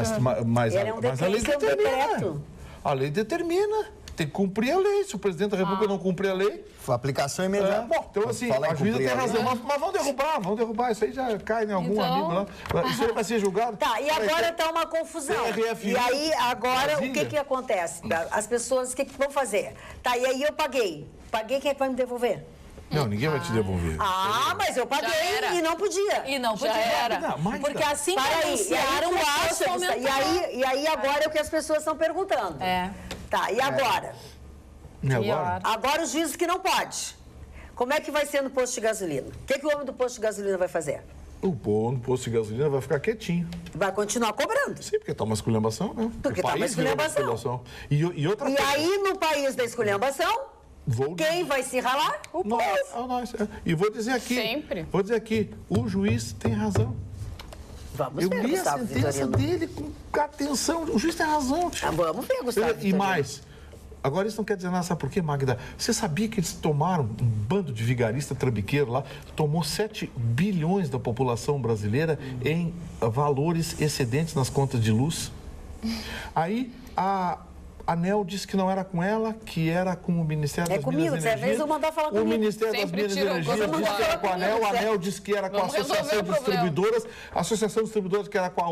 mas Era um a lei decreto, determina. A lei determina. Tem que cumprir a lei. Se o presidente da República não cumprir a lei... Aplicação imediata. Bom, então assim, Fala em a juíza cumprir tem a lei. razão. Mas vamos derrubar. Isso aí já cai em algum Então- amigo lá. Isso aí vai ser julgado. Tá, e agora está uma confusão. TRF1, E aí, agora, o Brasília. que acontece? As pessoas, o que vão fazer? Tá, e aí eu paguei. Paguei, quem é que vai me devolver? Não, ninguém vai te devolver. Mas eu paguei era. e não podia. E não podia. era. Não, Magda. Porque assim que Para aí, anunciaram, tu o acha, preço aumentou. e aí agora é o que as pessoas estão perguntando. É. Tá, e agora? E agora? Agora os juízes que não pode. Como é que vai ser no posto de gasolina? O que o homem do posto de gasolina vai fazer? O povo no posto de gasolina vai ficar quietinho. Vai continuar cobrando. Sim, porque tá uma esculhambação, né? Porque O tá uma país virou esculhambação. E outra E coisa. aí, no país da esculhambação, quem vai se ralar? O povo. Nós. E vou dizer aqui. Sempre. Vou dizer aqui, o juiz tem razão. Vamos Eu ver, li a Gustavo sentença Vitorino. dele com atenção. O juiz tem razão. tio. Vamos ver, Gustavo E Vitorino. mais, agora isso não quer dizer nada, sabe por quê, Magda? Você sabia que eles tomaram, um bando de vigarista trambiqueiro lá, tomou 7 bilhões da população brasileira em valores excedentes nas contas de luz? Aí a ANEL disse que não era com ela, que era com o Ministério das comigo, Minas e às Energia. vezes eu mandar falar O comigo. Ministério das Sempre Minas e tira Energia alguma disse que era com a ANEL, a ANEL disse que era com a Vamos resolver Associação o de problema. Distribuidoras, a Associação de Distribuidoras que era com a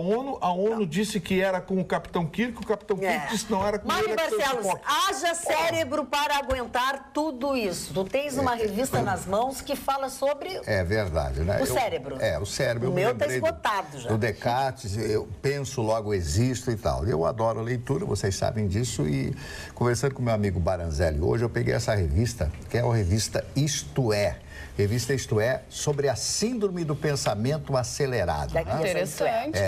ONU disse que era com o Capitão Kirk, o Capitão Kirk disse que não era com Mário ele. era com o Barcelos, Spock. haja cérebro para aguentar tudo isso. Tu tens uma revista nas mãos que fala sobre... É verdade, né? O cérebro. O cérebro. O Eu me meu tá lembrei esgotado já. Do Descartes, eu penso, logo existo e tal. Eu adoro leitura, vocês sabem disso, isso e conversando com meu amigo Baranzelli hoje, eu peguei essa revista, que é a revista Isto É. Revista Isto É, sobre a síndrome do pensamento acelerado. Né? Interessante.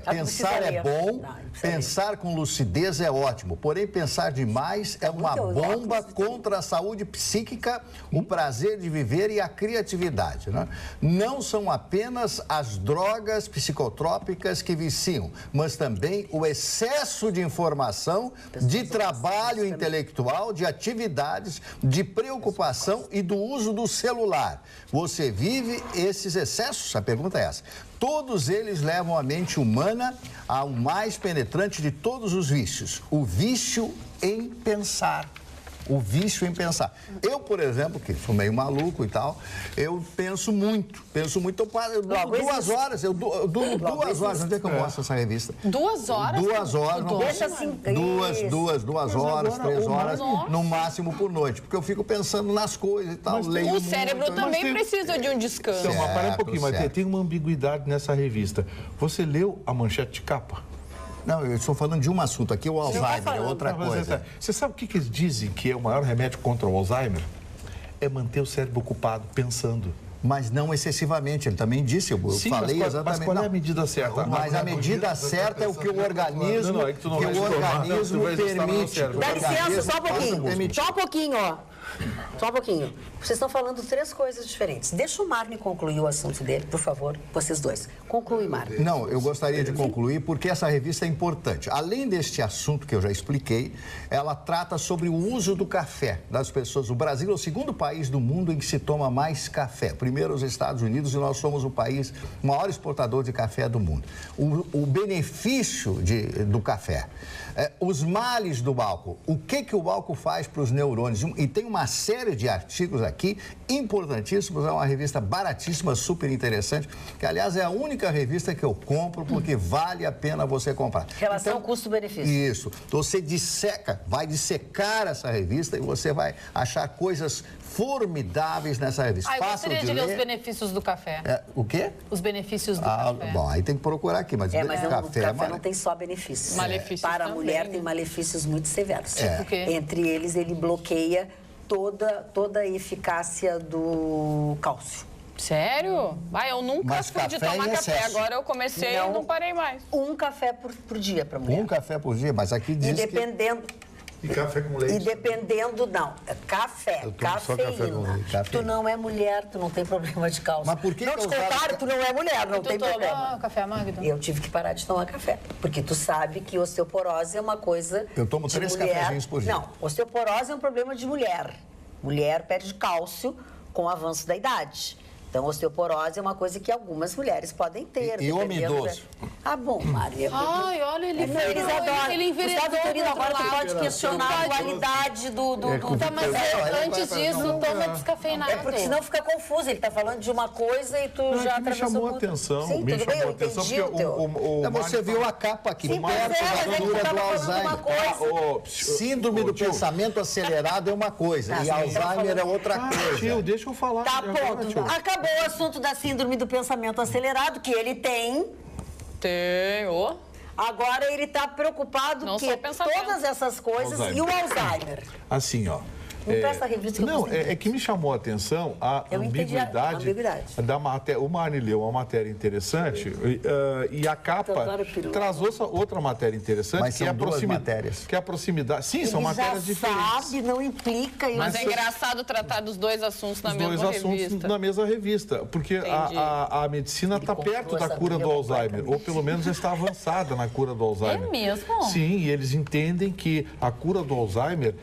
Pensar é bom, pensar com lucidez é ótimo, porém pensar demais é uma bomba contra a saúde psíquica, o prazer de viver e a criatividade. Né? Não são apenas as drogas psicotrópicas que viciam, mas também o excesso de informação, de trabalho intelectual, de atividades, de preocupação e do uso do celular. Você vive esses excessos? A pergunta é essa. Todos eles levam a mente humana ao mais penetrante de todos os vícios, o vício em pensar. O vício em pensar. Eu, por exemplo, que sou meio maluco e tal, eu penso muito. Eu duro 2 horas, eu duro 2 horas. Onde é que eu mostro essa revista? 2 horas? 2 horas. Deixa assim. 2 horas, 3 horas, no máximo por noite. Porque eu fico pensando nas coisas e tal. O cérebro também precisa de um descanso. Então, mas para um pouquinho, mas tem uma ambiguidade nessa revista. Você leu a manchete de capa? Não, eu estou falando de um assunto aqui, o Alzheimer é outra coisa. Você sabe o que eles dizem que é o maior remédio contra o Alzheimer? É manter o cérebro ocupado, pensando. Mas não excessivamente, ele também disse, eu falei exatamente. Mas qual é a medida certa? Mas a medida certa é o que o organismo, permite. Dá licença, só um pouquinho, ó. Só um pouquinho. Vocês estão falando 3 coisas diferentes. Deixa o Marne concluir o assunto dele, por favor, vocês dois. Conclui, Marne. Não, eu gostaria de concluir porque essa revista é importante. Além deste assunto que eu já expliquei, ela trata sobre o uso do café das pessoas. O Brasil é o 2º país do mundo em que se toma mais café. Primeiro os Estados Unidos e nós somos o maior exportador de café do mundo. O benefício do café, os males do álcool, o que o álcool faz para os neurônios. E tem uma série de artigos aqui importantíssimos, é uma revista baratíssima, super interessante, que aliás é a única revista que eu compro porque vale a pena você comprar. Relação custo-benefício. Isso. Você vai dissecar essa revista e você vai achar coisas formidáveis nessa revista. Eu gostaria de ler os benefícios do café. O quê? Os benefícios do café. Bom, aí tem que procurar aqui, mas o café não tem só benefícios. Malefícios Para a também, mulher tem malefícios muito severos. Tipo o quê? Entre eles, ele bloqueia toda a eficácia do cálcio. Sério? Eu nunca fui de tomar café. Agora eu comecei e não parei mais. Um café por dia para mulher. Um café por dia, mas aqui diz E café com leite? E dependendo, não. Café, cafeína. Tu não é mulher, tu não tem problema de cálcio. Mas por que não te contaram, tu não é mulher, não tem problema. Café, Magda? Eu tive que parar de tomar café, porque tu sabe que osteoporose é uma coisa Eu tomo 3 cafezinhos por dia. Não, osteoporose é um problema de mulher. Mulher perde cálcio com o avanço da idade. Então, osteoporose é uma coisa que algumas mulheres podem ter. E homem idoso? Bom, Maria. Ai, olha, ele adoram. Ele enveredou. Gustavo Torino, agora tu pode questionar a qualidade do... Tá, mas antes disso, toma descafeinado. É porque senão fica confuso. Ele tá falando de uma coisa e tu já me chamou a atenção. Sim, me tudo bem, chamou eu a atenção entendi porque Você viu a capa aqui, Sim, perto da cura do Alzheimer. Síndrome do pensamento acelerado é uma coisa e Alzheimer é outra coisa. Tio, deixa eu falar. Tá, ponto. Acabou o assunto da síndrome do pensamento acelerado, que ele tem. Tenho. Agora ele está preocupado Não que só pensamento. todas essas coisas Alzheimer. e o Alzheimer. Assim, ó. Me presta a revista que eu Não, gostei. é que me chamou a atenção a Eu entendi a ambiguidade. da matéria. O Marne leu uma matéria interessante e a capa traz outra matéria interessante. Mas que são é a duas matérias. Que é a proximidade. Sim, são Ele matérias já diferentes. sabe, não implica. Mas é engraçado tratar dos 2 assuntos na Os mesma 2 assuntos revista. na mesma revista, porque a medicina está perto da cura do Alzheimer, ou pelo menos já está avançada na cura do Alzheimer. É mesmo? Sim, e eles entendem que a cura do Alzheimer,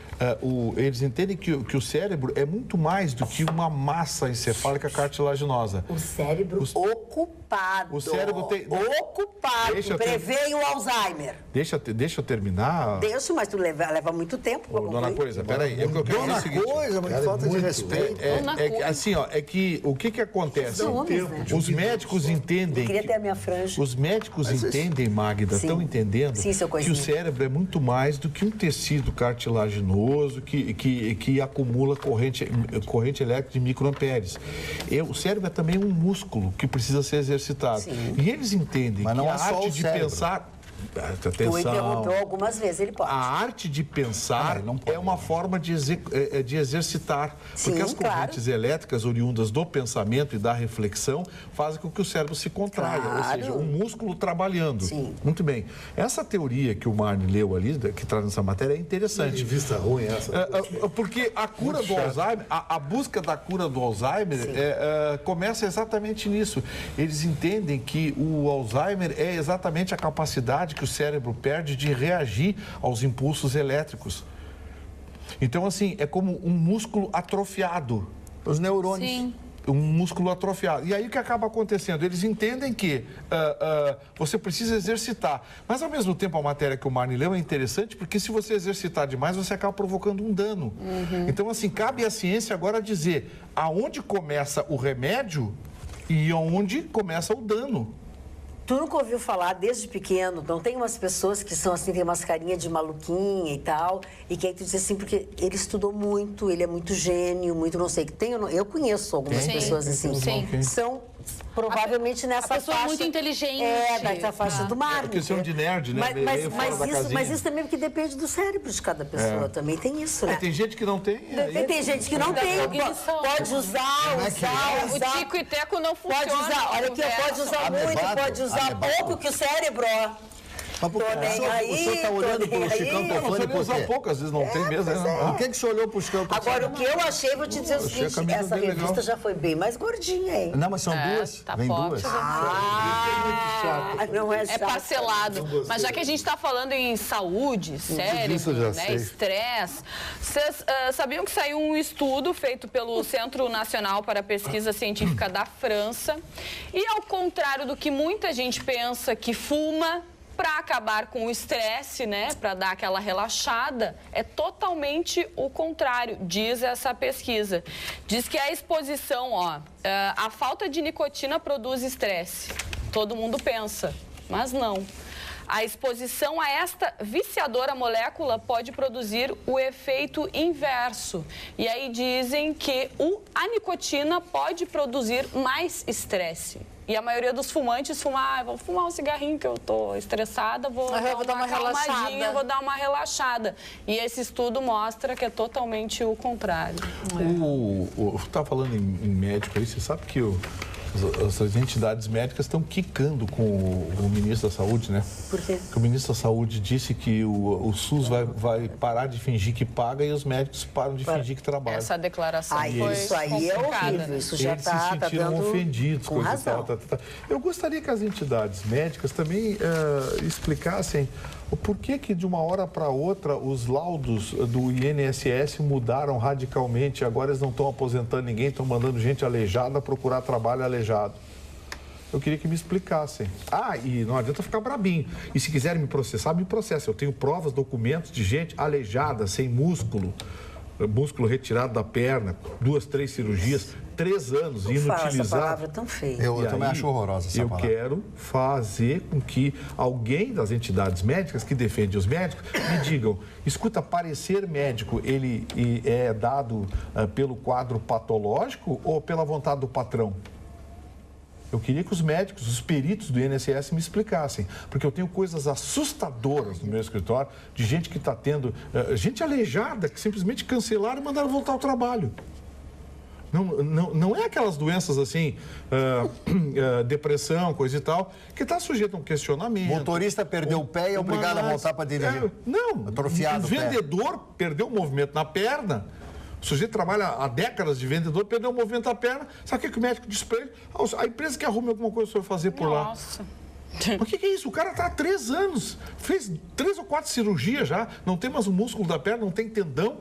eles entendem que o cérebro é muito mais do que uma massa encefálica cartilaginosa. O cérebro ocupado. O cérebro tem... Ocupado. Prevê o Alzheimer. Deixa eu terminar. Deixa, mas tu leva muito tempo. Dona Coisa, peraí. É o que eu quero dizer o seguinte. Coisa, mas falta de respeito. Assim, ó, o que acontece? São homens, né? Os médicos entendem... Eu queria ter a minha franja. Os médicos entendem, Magda, estão entendendo Sim, seu que coisinho. o cérebro é muito mais do que um tecido cartilaginoso que acumula corrente elétrica de microamperes. O cérebro é também um músculo que precisa ser exercitado. Sim. E eles entendem Mas não que é a só arte o de cérebro. pensar... atenção. Tu interrompeu algumas vezes, ele pode. A arte de pensar não pode, é uma forma de exercitar. Sim, porque as claro. correntes elétricas oriundas do pensamento e da reflexão fazem com que o cérebro se contraia, ou Claro. seja, um músculo trabalhando. Sim. Muito bem. Essa teoria que o Marne leu ali, que traz nessa matéria, é interessante. vista ruim essa. Porque a cura do Alzheimer, a busca da cura do Alzheimer começa exatamente nisso. Eles entendem que o Alzheimer é exatamente a capacidade que o cérebro perde de reagir aos impulsos elétricos. Então, assim, é como um músculo atrofiado. Os neurônios. Sim. Um músculo atrofiado. E aí o que acaba acontecendo? Eles entendem que você precisa exercitar. Mas, ao mesmo tempo, a matéria que o Marne leu é interessante porque se você exercitar demais, você acaba provocando um dano. Então, assim, cabe à ciência agora dizer aonde começa o remédio e aonde começa o dano. Tu nunca ouviu falar desde pequeno, não tem umas pessoas que são assim, tem umas carinhas de maluquinha e tal, e que aí tu diz assim, porque ele estudou muito, ele é muito gênio, muito não sei, eu conheço algumas Sim. pessoas assim, Sim. são provavelmente nessa a pessoa faixa... muito inteligente. Dessa faixa do Marne. questão de nerd, né? Meio fora da casinha. Mas isso também porque depende do cérebro de cada pessoa, também tem isso, né? Tem gente que não tem. Tem gente que não tem, pode usar. O tico e teco não funciona. Pode usar, olha aqui, pode usar muito, Amebado, pode usar amebado. pouco, que o cérebro, ó. Mas por que Tô nem aí, o senhor está olhando tô para o nem Chicão aí. Você Tofani por usa quê? pouco, às vezes não tem mesmo. pois Né? é. Por que o senhor olhou para o Chicão Tofani? Agora, o que eu achei, vou te dizer o Achei a seguinte, camisa essa bem revista legal. já foi bem mais gordinha, hein? Não, mas são duas. tá Vem forte. duas. Não é É chato. parcelado. Mas já que a gente está falando em saúde, disso eu cérebro, já né, sei. estresse, vocês sabiam que saiu um estudo feito pelo Centro Nacional para a Pesquisa Científica da França e, ao contrário do que muita gente pensa que fuma para acabar com o estresse, né, para dar aquela relaxada, é totalmente o contrário, diz essa pesquisa. Diz que a exposição, a falta de nicotina produz estresse. Todo mundo pensa, mas não. A exposição a esta viciadora molécula pode produzir o efeito inverso. E aí dizem que a nicotina pode produzir mais estresse. E a maioria dos fumantes fuma, vou fumar um cigarrinho que eu tô estressada, vou dar uma calmadinha, vou dar uma relaxada. E esse estudo mostra que é totalmente o contrário. Tá falando em médico aí, você sabe que as entidades médicas estão quicando com o ministro da Saúde, né? Por quê? Porque o ministro da Saúde disse que o SUS vai parar de fingir que paga e os médicos param de fingir que trabalham. Essa declaração foi Isso aí é complicada, horrível, né? isso já Eles se tá sentiram dando ofendidos com coisa e razão. tal. Eu gostaria que as entidades médicas também explicassem o porquê que de uma hora para outra os laudos do INSS mudaram radicalmente. Agora eles não estão aposentando ninguém, estão mandando gente aleijada procurar trabalho aleijado. Eu queria que me explicassem. E não adianta ficar brabinho. E se quiserem me processar, me processem. Eu tenho provas, documentos de gente aleijada, sem músculo retirado da perna, 2, 3 cirurgias, 3 anos, Não fala essa inutilizado. palavra tão feia. Eu E também aí, acho horrorosa essa eu palavra. quero fazer com que alguém das entidades médicas que defende os médicos me digam, escuta, parecer médico, ele é dado pelo quadro patológico ou pela vontade do patrão? Eu queria que os médicos, os peritos do INSS me explicassem, porque eu tenho coisas assustadoras no meu escritório de gente que está tendo, gente aleijada, que simplesmente cancelaram e mandaram voltar ao trabalho. Não é aquelas doenças assim, depressão, coisa e tal, que está sujeito a um questionamento. O motorista perdeu o pé e é obrigado a voltar para dirigir. Atrofiado o o pé. vendedor perdeu o movimento na perna. O sujeito trabalha há décadas de vendedor, perdeu o movimento da perna. Sabe o que o médico disse para ele? A empresa que arrume alguma coisa para fazer por lá. Nossa. Mas o que é isso? O cara está há 3 anos, fez 3 ou 4 cirurgias já, não tem mais o músculo da perna, não tem tendão.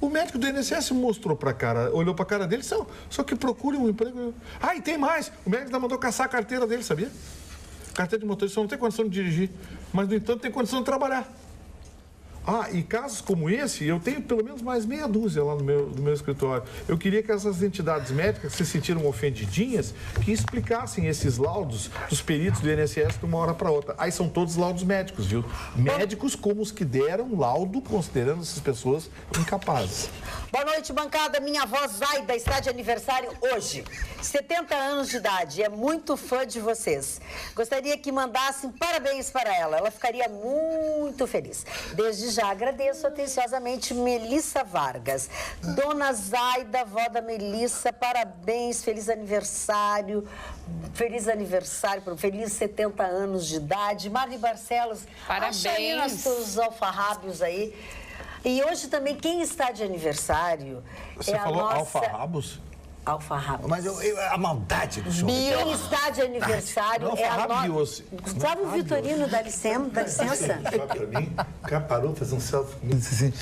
O médico do INSS mostrou para a cara, olhou para a cara dele, só que procure um emprego. E tem mais. O médico ainda mandou caçar a carteira dele, sabia? Carteira de motorista não tem condição de dirigir, mas, no entanto, tem condição de trabalhar. E casos como esse, eu tenho pelo menos mais meia dúzia lá no meu escritório. Eu queria que essas entidades médicas se sentiram ofendidinhas, que explicassem esses laudos dos peritos do INSS de uma hora para outra. Aí são todos laudos médicos, viu? Médicos como os que deram laudo considerando essas pessoas incapazes. Boa noite, bancada. Minha avó Zaida está de aniversário hoje. 70 anos de idade. É muito fã de vocês. Gostaria que mandassem parabéns para ela. Ela ficaria muito feliz. Desde já agradeço atenciosamente Melissa Vargas. Dona Zaida, vó da Melissa, parabéns, feliz aniversário. Feliz aniversário, feliz 70 anos de idade. Marli Barcelos, parabéns. Acha aí nossos alfarrábios aí. E hoje também, quem está de aniversário Você falou alfarrabos? Alfarrabos. Mas a maldade do senhor. Quem está de aniversário é a nossa... Gustavo Vitorino, dá licença. Para mim, o cara parou, fez um selfie comigo e disse assim...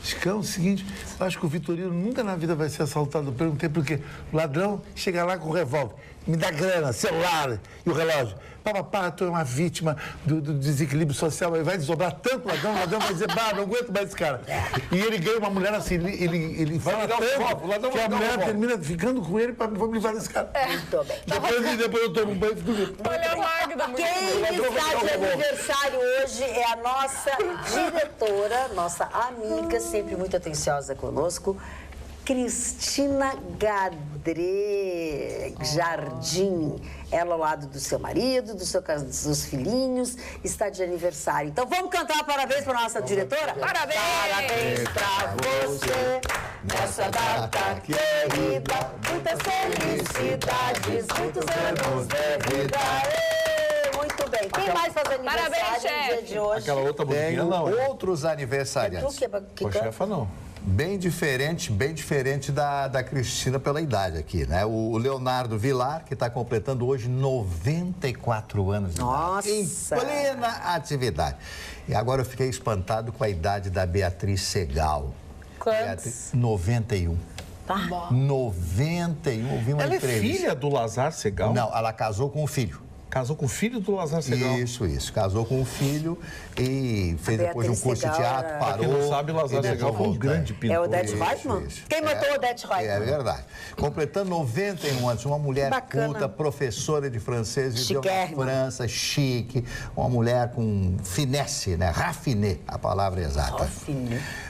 Chicão, é o seguinte, eu acho que o Vitorino nunca na vida vai ser assaltado. Eu perguntei por quê. O ladrão chega lá com o revólver, me dá grana, celular e o relógio. Papapá, tu é uma vítima do desequilíbrio social. Ele vai desobrar tanto o ladrão vai dizer, não aguento mais esse cara. E ele ganha uma mulher assim, ele fala tanto que a mulher termina ficando com ele para me livrar desse cara. Muito bem. Depois eu tomo um banho e fico limpo. Olha a Magda, muito Quem está de aniversário hoje é a nossa diretora, nossa amiga, sempre muito atenciosa conosco, Cristina Jardim. Ela ao lado do seu marido, dos seus filhinhos, está de aniversário. Então vamos cantar parabéns para a nossa diretora? Parabéns! Parabéns para você nessa data querida. Muitas felicidades, muitos anos de vida. Muito bem. Quem mais faz aniversário Parabéns, no dia de hoje? Aquela outra musiquinha Tenho não, outros aniversariantes. Que Com chefa não. Bem diferente da Cristina pela idade aqui, né? O Leonardo Vilar, que está completando hoje 94 anos de Nossa! idade, em plena atividade. E agora eu fiquei espantado com a idade da Beatriz Segal. Quantos? 91. 91, ouvi uma Ela é entrevista. filha do Lazar Segal? Não, ela casou com o filho. Casou com o filho do Lazar Segal? Isso. Casou com o filho e fez depois um curso de teatro, parou. Pra quem não sabe, Lazar e Segal foi um grande pintor. É o Odete Reutemann? Quem matou o Odete Reutemann? É verdade. Completando 91 anos, uma mulher culta, professora de francês, viveu na França, chique, uma mulher com finesse, né? Raffiné, a palavra exata.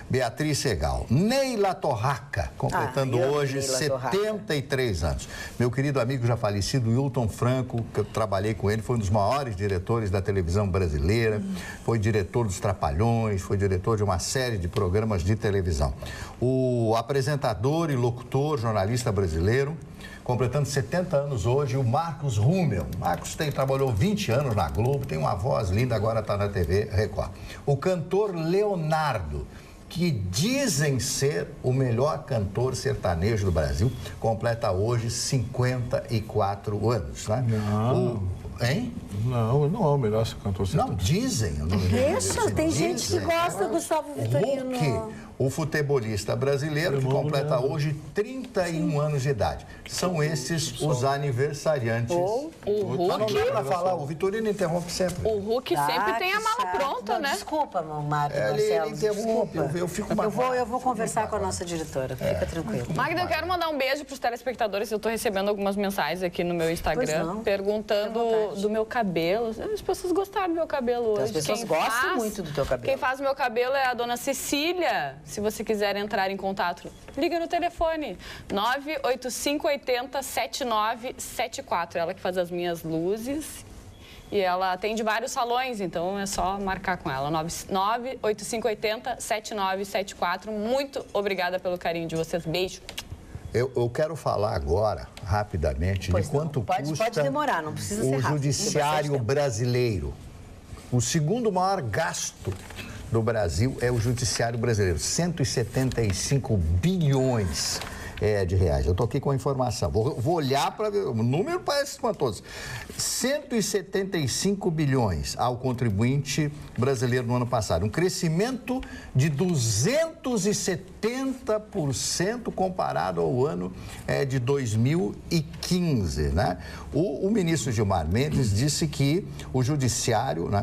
Beatriz Segal. Neila Torraca, completando hoje 73 anos. Meu querido amigo já falecido, Wilton Franco, que eu trabalhei com ele, foi um dos maiores diretores da televisão brasileira, foi diretor dos Trapalhões, foi diretor de uma série de programas de televisão. O apresentador e locutor, jornalista brasileiro, completando 70 anos hoje, o Marcos Rummel. Marcos trabalhou 20 anos na Globo, tem uma voz linda, agora está na TV Record. O cantor Leonardo, que dizem ser o melhor cantor sertanejo do Brasil, completa hoje 54 anos, né? Não. Hein? Não é o melhor cantor sertanejo. Não, dizem. Deixa, tem gente que gosta, Gustavo Vitorino. Hulk, o futebolista brasileiro, que completa hoje 31 anos de idade. São esses os aniversariantes. O Mas não Hulk... dá pra falar, o Vitorino interrompe sempre. O Hulk sempre tem a mala pronta, né? Desculpa, Marco Ele Marcelo. interrompe, eu fico magoado. Eu vou conversar com a nossa diretora, fica tranquilo. Magda, eu quero mandar um beijo para os telespectadores. Eu estou recebendo algumas mensagens aqui no meu Instagram perguntando do meu cabelo. As pessoas gostaram do meu cabelo hoje. As pessoas gostam muito do teu cabelo. Quem faz o meu cabelo é a dona Cecília. Se você quiser entrar em contato, liga no telefone 98580-7974. Ela que faz as minhas luzes. E ela atende vários salões, então é só marcar com ela. 98580-7974. Muito obrigada pelo carinho de vocês. Beijo. Eu quero falar agora, rapidamente, de quanto custa pode demorar, não precisa ser o rápido, judiciário brasileiro. O segundo maior gasto do Brasil é o judiciário brasileiro, 175 bilhões de reais. Eu estou aqui com a informação. Vou olhar para ver. O número parece espantoso. 175 bilhões ao contribuinte brasileiro no ano passado. Um crescimento de 270% comparado ao ano de 2015, né? O ministro Gilmar Mendes disse que o judiciário, né,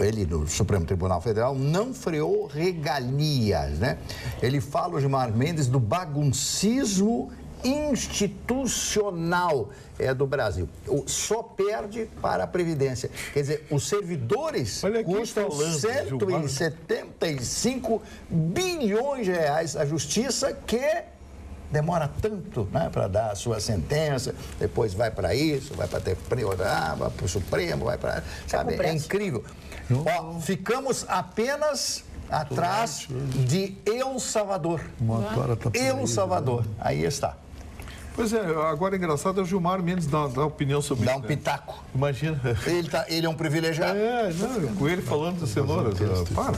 ele do Supremo Tribunal Federal, não freou regalias, né? Ele fala, o Gilmar Mendes, do baguncismo institucional do Brasil. Só perde para a Previdência. Quer dizer, os servidores custam 175 bilhões de reais. A Justiça que demora tanto, né, para dar a sua sentença, depois vai para isso, vai para vai para o Supremo, vai para... Sabe, é incrível. Ó, ficamos apenas atrás de El Salvador. El Salvador. Aí está. Pois é, agora é engraçado, é o Gilmar Mendes dá opinião sobre isso. Dá um pitaco. Imagina. Ele é um privilegiado. Com ele falando de cenouras. Para.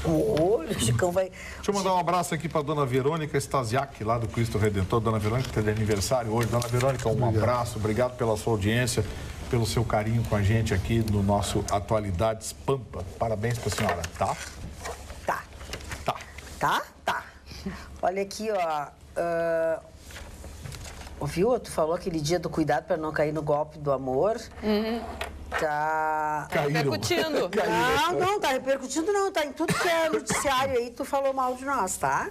O Chicão vai... Deixa eu mandar um abraço aqui para a dona Verônica Stasiak, lá do Cristo Redentor. Dona Verônica, que está de aniversário hoje. Dona Verônica, um abraço. Obrigado pela sua audiência, pelo seu carinho com a gente aqui no nosso Atualidades Pampa. Parabéns para a senhora, tá? Tá. Olha aqui, ó. Ouviu? Tu falou aquele dia do cuidado para não cair no golpe do amor. Tá repercutindo. Não, tá repercutindo não. Tá em tudo que é noticiário aí, tu falou mal de nós, tá?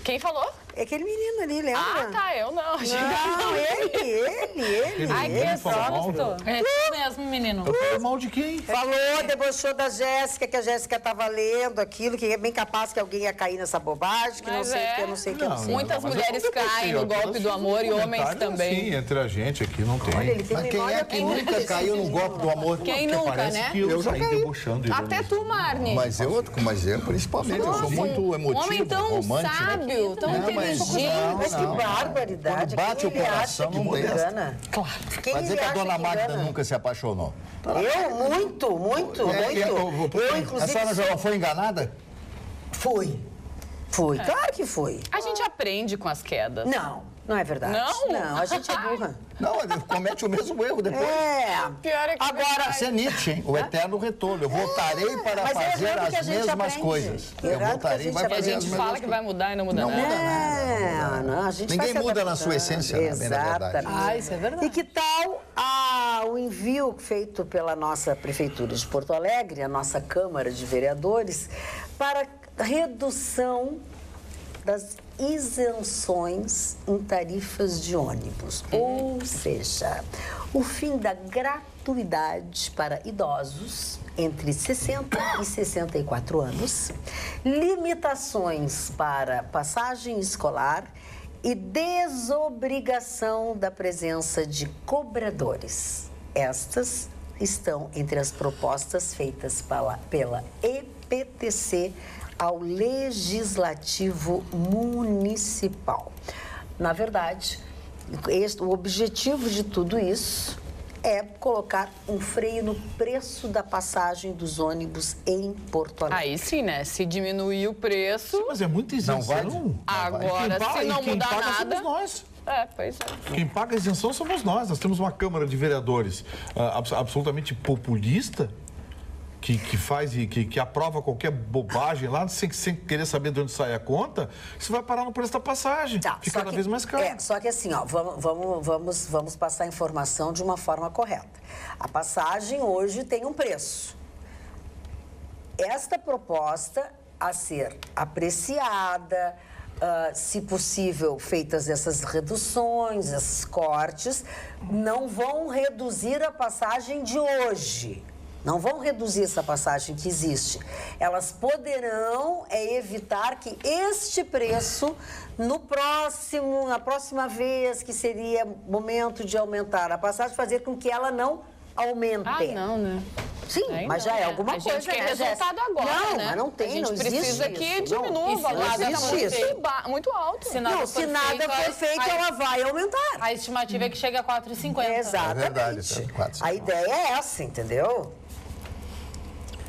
Quem falou? É aquele menino ali, lembra? Ah, tá, eu não. Não, ele. Ai, que susto. É tu mesmo, menino. Eu falei mal de quem? Falou, debochou da Jéssica, que a Jéssica estava lendo aquilo, que é bem capaz que alguém ia cair nessa bobagem, que não sei o que, não sei o que. Muitas mulheres caem no golpe do amor e homens também. Sim, entre a gente aqui não tem. Olha, ele tem Mas quem é que nunca caiu no golpe do amor? Quem nunca, né? Eu já caí debochando. Até tu, Marne. Mas eu principalmente, eu sou muito emotivo, Um homem tão romântico. sábio, tão inteligente. Mas que barbaridade. Quando bate Quem o ele coração, acha que não me tem engana? Claro. Quem Vai dizer ele que a acha dona que Magda engana? nunca se apaixonou. Eu? Muito. Eu, inclusive... A senhora já foi enganada? Foi. Claro que foi. A gente aprende com as quedas. Não é verdade. Não? A gente é burra. Não, ele comete o mesmo erro depois. Pior é que Agora... Isso é Nietzsche, hein? O eterno retorno. Eu voltarei para mas é fazer errado que a as gente mesmas aprende. coisas. É Eu errado voltarei que e vai a E a fazer as gente mesmas fala que coisas. vai mudar e não muda Não nada. muda nada. Não, a gente Ninguém vai se muda na adaptando. sua essência, né, bem na verdade. Exatamente. Isso é verdade. E que tal o envio feito pela nossa Prefeitura de Porto Alegre, a nossa Câmara de Vereadores, para redução das isenções em tarifas de ônibus. Ou seja, o fim da gratuidade para idosos entre 60 e 64 anos, limitações para passagem escolar e desobrigação da presença de cobradores. Estas estão entre as propostas feitas pela EPTC ao Legislativo Municipal. Na verdade, o objetivo de tudo isso é colocar um freio no preço da passagem dos ônibus em Porto Alegre. Aí sim, né? Se diminuir o preço, Mas é muita isenção. Não vai. agora se não quem mudar paga nada... somos nós. Pois é. Quem paga a isenção somos nós. Nós temos uma Câmara de Vereadores absolutamente populista, que faz e que aprova qualquer bobagem lá, sem querer saber de onde sai a conta, isso vai parar no preço da passagem. Fica cada vez mais caro. Só que assim, ó, vamos passar a informação de uma forma correta. A passagem hoje tem um preço. Esta proposta a ser apreciada, se possível, feitas essas reduções, esses cortes, não vão reduzir a passagem de hoje. Não vão reduzir essa passagem que existe. Elas poderão evitar que este preço, na próxima vez que seria momento de aumentar a passagem, fazer com que ela não aumente. Ah, não, né? Sim, mas já é alguma coisa, A gente quer né, resultado agora, não, né? mas não tem, não existe precisa que isso. diminua o valor. Não existe isso. Muito alto. Se nada Se nada for feito, ela vai aumentar. A estimativa é que chega a 4,50. Exatamente. É verdade, 4,50. A ideia é essa, entendeu?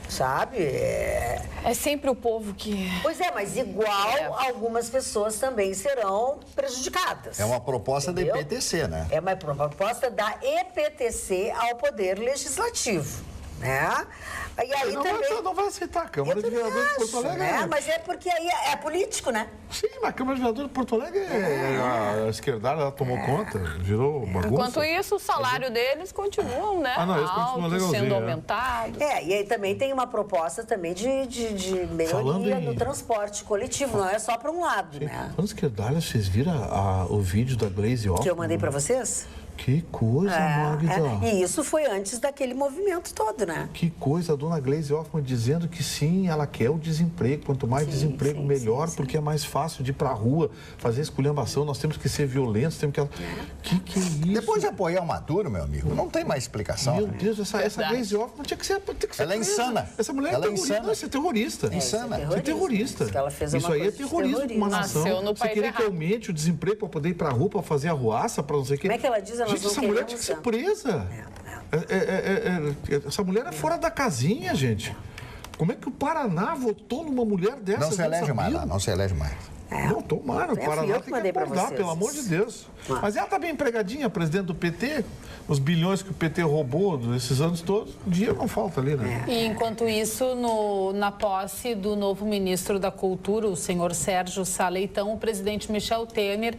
sabe? É sempre o povo que... Pois é, mas igual algumas pessoas também serão prejudicadas. É uma proposta da Entendeu? EPTC, né? É uma proposta da EPTC ao Poder Legislativo, né? E aí Não vai aceitar a Câmara de Vereadores de Porto Alegre. né? Mas é porque aí é político, né? Sim, mas a Câmara de Vereadores de Porto Alegre, a esquerdada, ela tomou conta, virou bagunça. Enquanto isso, o salário deles continuam, né? Eles continuam altos, legalzinho, sendo é. aumentados. E aí também tem uma proposta também de melhoria no transporte coletivo, não é só para um lado, né? Falando esquerdalha, vocês viram o vídeo da Glaze Hoffman? Que eu mandei para vocês? Que coisa, Magda. E isso foi antes daquele movimento todo, né? Que coisa, a dona Glaze Hoffman dizendo que sim, ela quer o desemprego. Quanto mais desemprego, melhor, porque é mais fácil de ir pra rua, fazer esculhambação. Nós temos que ser violentos, temos que... Que é isso? Depois de apoiar o Maduro, meu amigo, não tem mais explicação. Meu né? Deus, essa Glaze Hoffman tinha que ser Ela é presa. insana. Essa mulher Ela é é terrorista. insana. Não, isso é terrorista. Insana. Isso é terrorista. Diz que ela fez uma Isso aí é coisa de terrorismo com uma nação. Nasceu no Você país querer que errado. aumente o desemprego para poder ir pra rua, para fazer arruaça, para não sei o quê. Como é que ela diz? Nós Gente, não essa mulher queremos tinha que ser presa. Essa mulher é fora da casinha, gente. Como é que o Paraná votou numa mulher dessa? Não se elege mais lá, não se elege mais. Não, tomara, o Fui Paraná eu que tem que mandei pra acordar, vocês pelo amor de isso. Deus. Mas ela tá bem empregadinha, presidente do PT, os bilhões que o PT roubou nesses anos todos, dinheiro não falta ali, né? E enquanto isso, na posse do novo ministro da Cultura, o senhor Sérgio Sá Leitão, o presidente Michel Temer,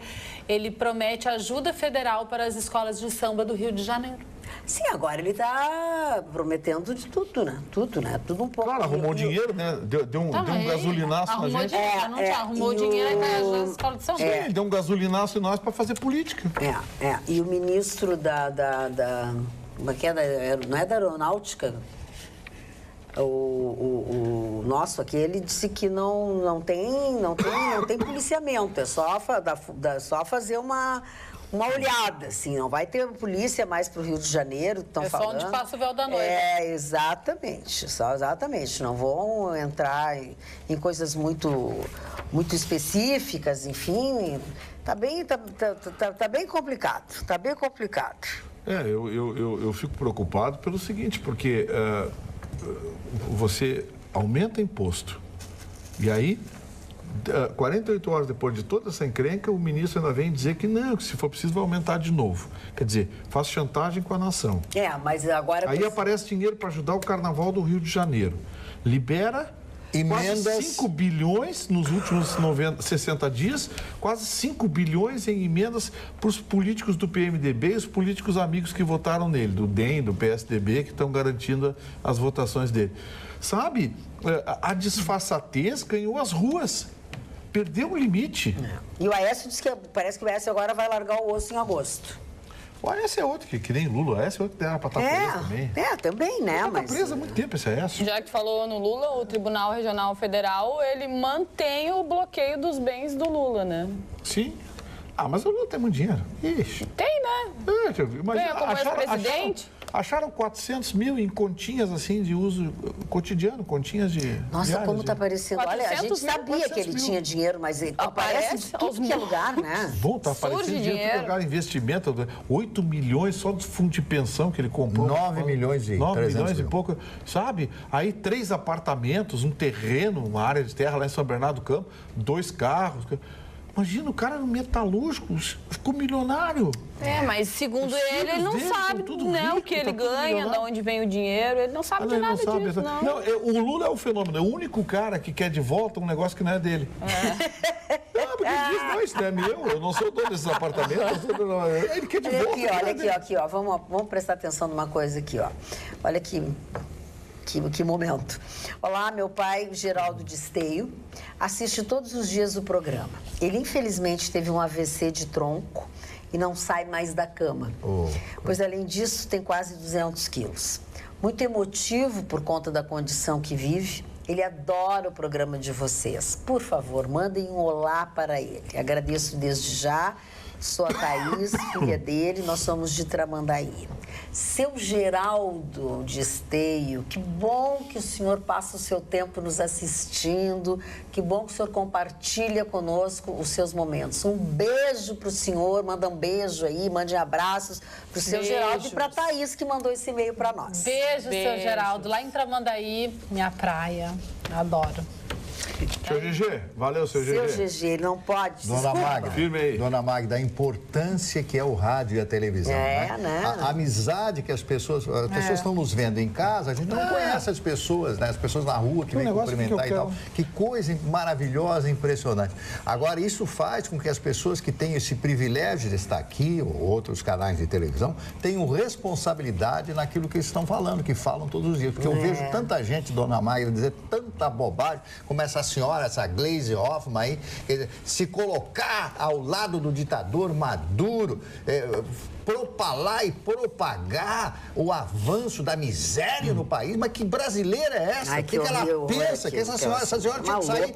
ele promete ajuda federal para as escolas de samba do Rio de Janeiro. Sim, agora ele está prometendo de tudo, né? Tudo, né? Tudo um pouco. Claro, arrumou dinheiro, né? Deu um gasolinaço na Arrumou gente. dinheiro, não tinha. Arrumou e dinheiro aí o- nas escolas de samba. Sim, deu um gasolinaço em nós para fazer política. E o ministro como é que é? Não é da Aeronáutica? O nosso aqui, ele disse que não tem policiamento, é só fazer uma olhada, assim, não vai ter polícia mais para o Rio de Janeiro, que estão É só falando. onde passa o véu da noiva. Exatamente, não vão entrar em coisas muito específicas, enfim, tá bem complicado, Eu fico preocupado pelo seguinte, porque você aumenta imposto e aí 48 horas depois de toda essa encrenca, o ministro ainda vem dizer que não, que se for preciso vai aumentar de novo. Quer dizer, faz chantagem com a nação. Mas agora... Aí aparece dinheiro para ajudar o Carnaval do Rio de Janeiro. Libera Emendas. quase 5 bilhões nos últimos 60 dias, quase 5 bilhões em emendas para os políticos do PMDB e os políticos amigos que votaram nele, do DEM, do PSDB, que estão garantindo as votações dele. Sabe, a disfarçatez ganhou as ruas. Perdeu o limite. E o Aécio disse que parece que o Aécio agora vai largar o osso em agosto. O Aécio é outro, que nem Lula. O Aécio é outro que era para estar preso também. Também, né? Está preso há muito tempo esse Aécio. Já que falou no Lula, o Tribunal Regional Federal, ele mantém o bloqueio dos bens do Lula, né? Sim. Mas o Lula tem muito dinheiro. Ixi. Tem, né? Imagina, como ex-presidente. Acharam 400 mil em continhas assim de uso cotidiano, continhas de... Nossa, diárias, como está aparecendo. Olha, a gente 400 mil, sabia que ele 400 mil. tinha dinheiro, mas ele aparece de tudo que é lugar, né? Volta, Surge aparecendo dinheiro, dinheiro. lugar, investimento, 8 milhões só do fundo de pensão que ele comprou. 9 milhões e 9 300 milhões e mil. pouco, sabe? Aí 3 apartamentos, um terreno, uma área de terra lá em São Bernardo do Campo, 2 carros. Imagina, o cara no metalúrgico, ficou milionário. Mas segundo Os ele filhos não dele sabe estão tudo né, o rico, que ele tá tudo ganha, de milionário. onde vem o dinheiro. Ele não sabe de Ele nada sabe, disso, exato. não. O Lula é o fenômeno, é o único cara que quer de volta um negócio que não é dele. Não, porque ele diz, não, isso não é meu, eu não sou dono desses apartamentos. Ele quer de volta. Olha aqui, ó. Vamos prestar atenção numa coisa aqui, ó. Olha aqui. Que momento. Olá, meu pai, Geraldo de Esteio, assiste todos os dias o programa. Ele, infelizmente, teve um AVC de tronco e não sai mais da cama. Pois, além disso, tem quase 200 quilos. Muito emotivo por conta da condição que vive. Ele adora o programa de vocês. Por favor, mandem um olá para ele. Agradeço desde já Sou a Thaís, filha dele, nós somos de Tramandaí. Seu Geraldo de Esteio, que bom que o senhor passa o seu tempo nos assistindo, que bom que o senhor compartilha conosco os seus momentos. Um beijo para o senhor, manda um beijo aí, mande abraços para o seu Geraldo e para a Thaís, que mandou esse e-mail para nós. Beijo, seu Geraldo, lá em Tramandaí, minha praia. Adoro. Seu GG, valeu, seu GG. Seu GG, ele não pode. Dona desculpa. Magda, Firme aí. Dona Magda, a importância que é o rádio e a televisão. né? A amizade que as pessoas estão nos vendo em casa, a gente não conhece as pessoas, né? As pessoas na rua que vêm negócio cumprimentar que e tal. Que coisa maravilhosa, impressionante. Agora, isso faz com que as pessoas que têm esse privilégio de estar aqui, ou outros canais de televisão, tenham responsabilidade naquilo que eles estão falando, que falam todos os dias. Porque eu vejo tanta gente, Dona Magda, dizer tanta bobagem, como essa senhora, essa Gleisi Hoffmann aí, quer dizer, se colocar ao lado do ditador Maduro, propalar e propagar o avanço da miséria no país. Mas que brasileira é essa? Ai, O que ela pensa? Que essa senhora tinha que sair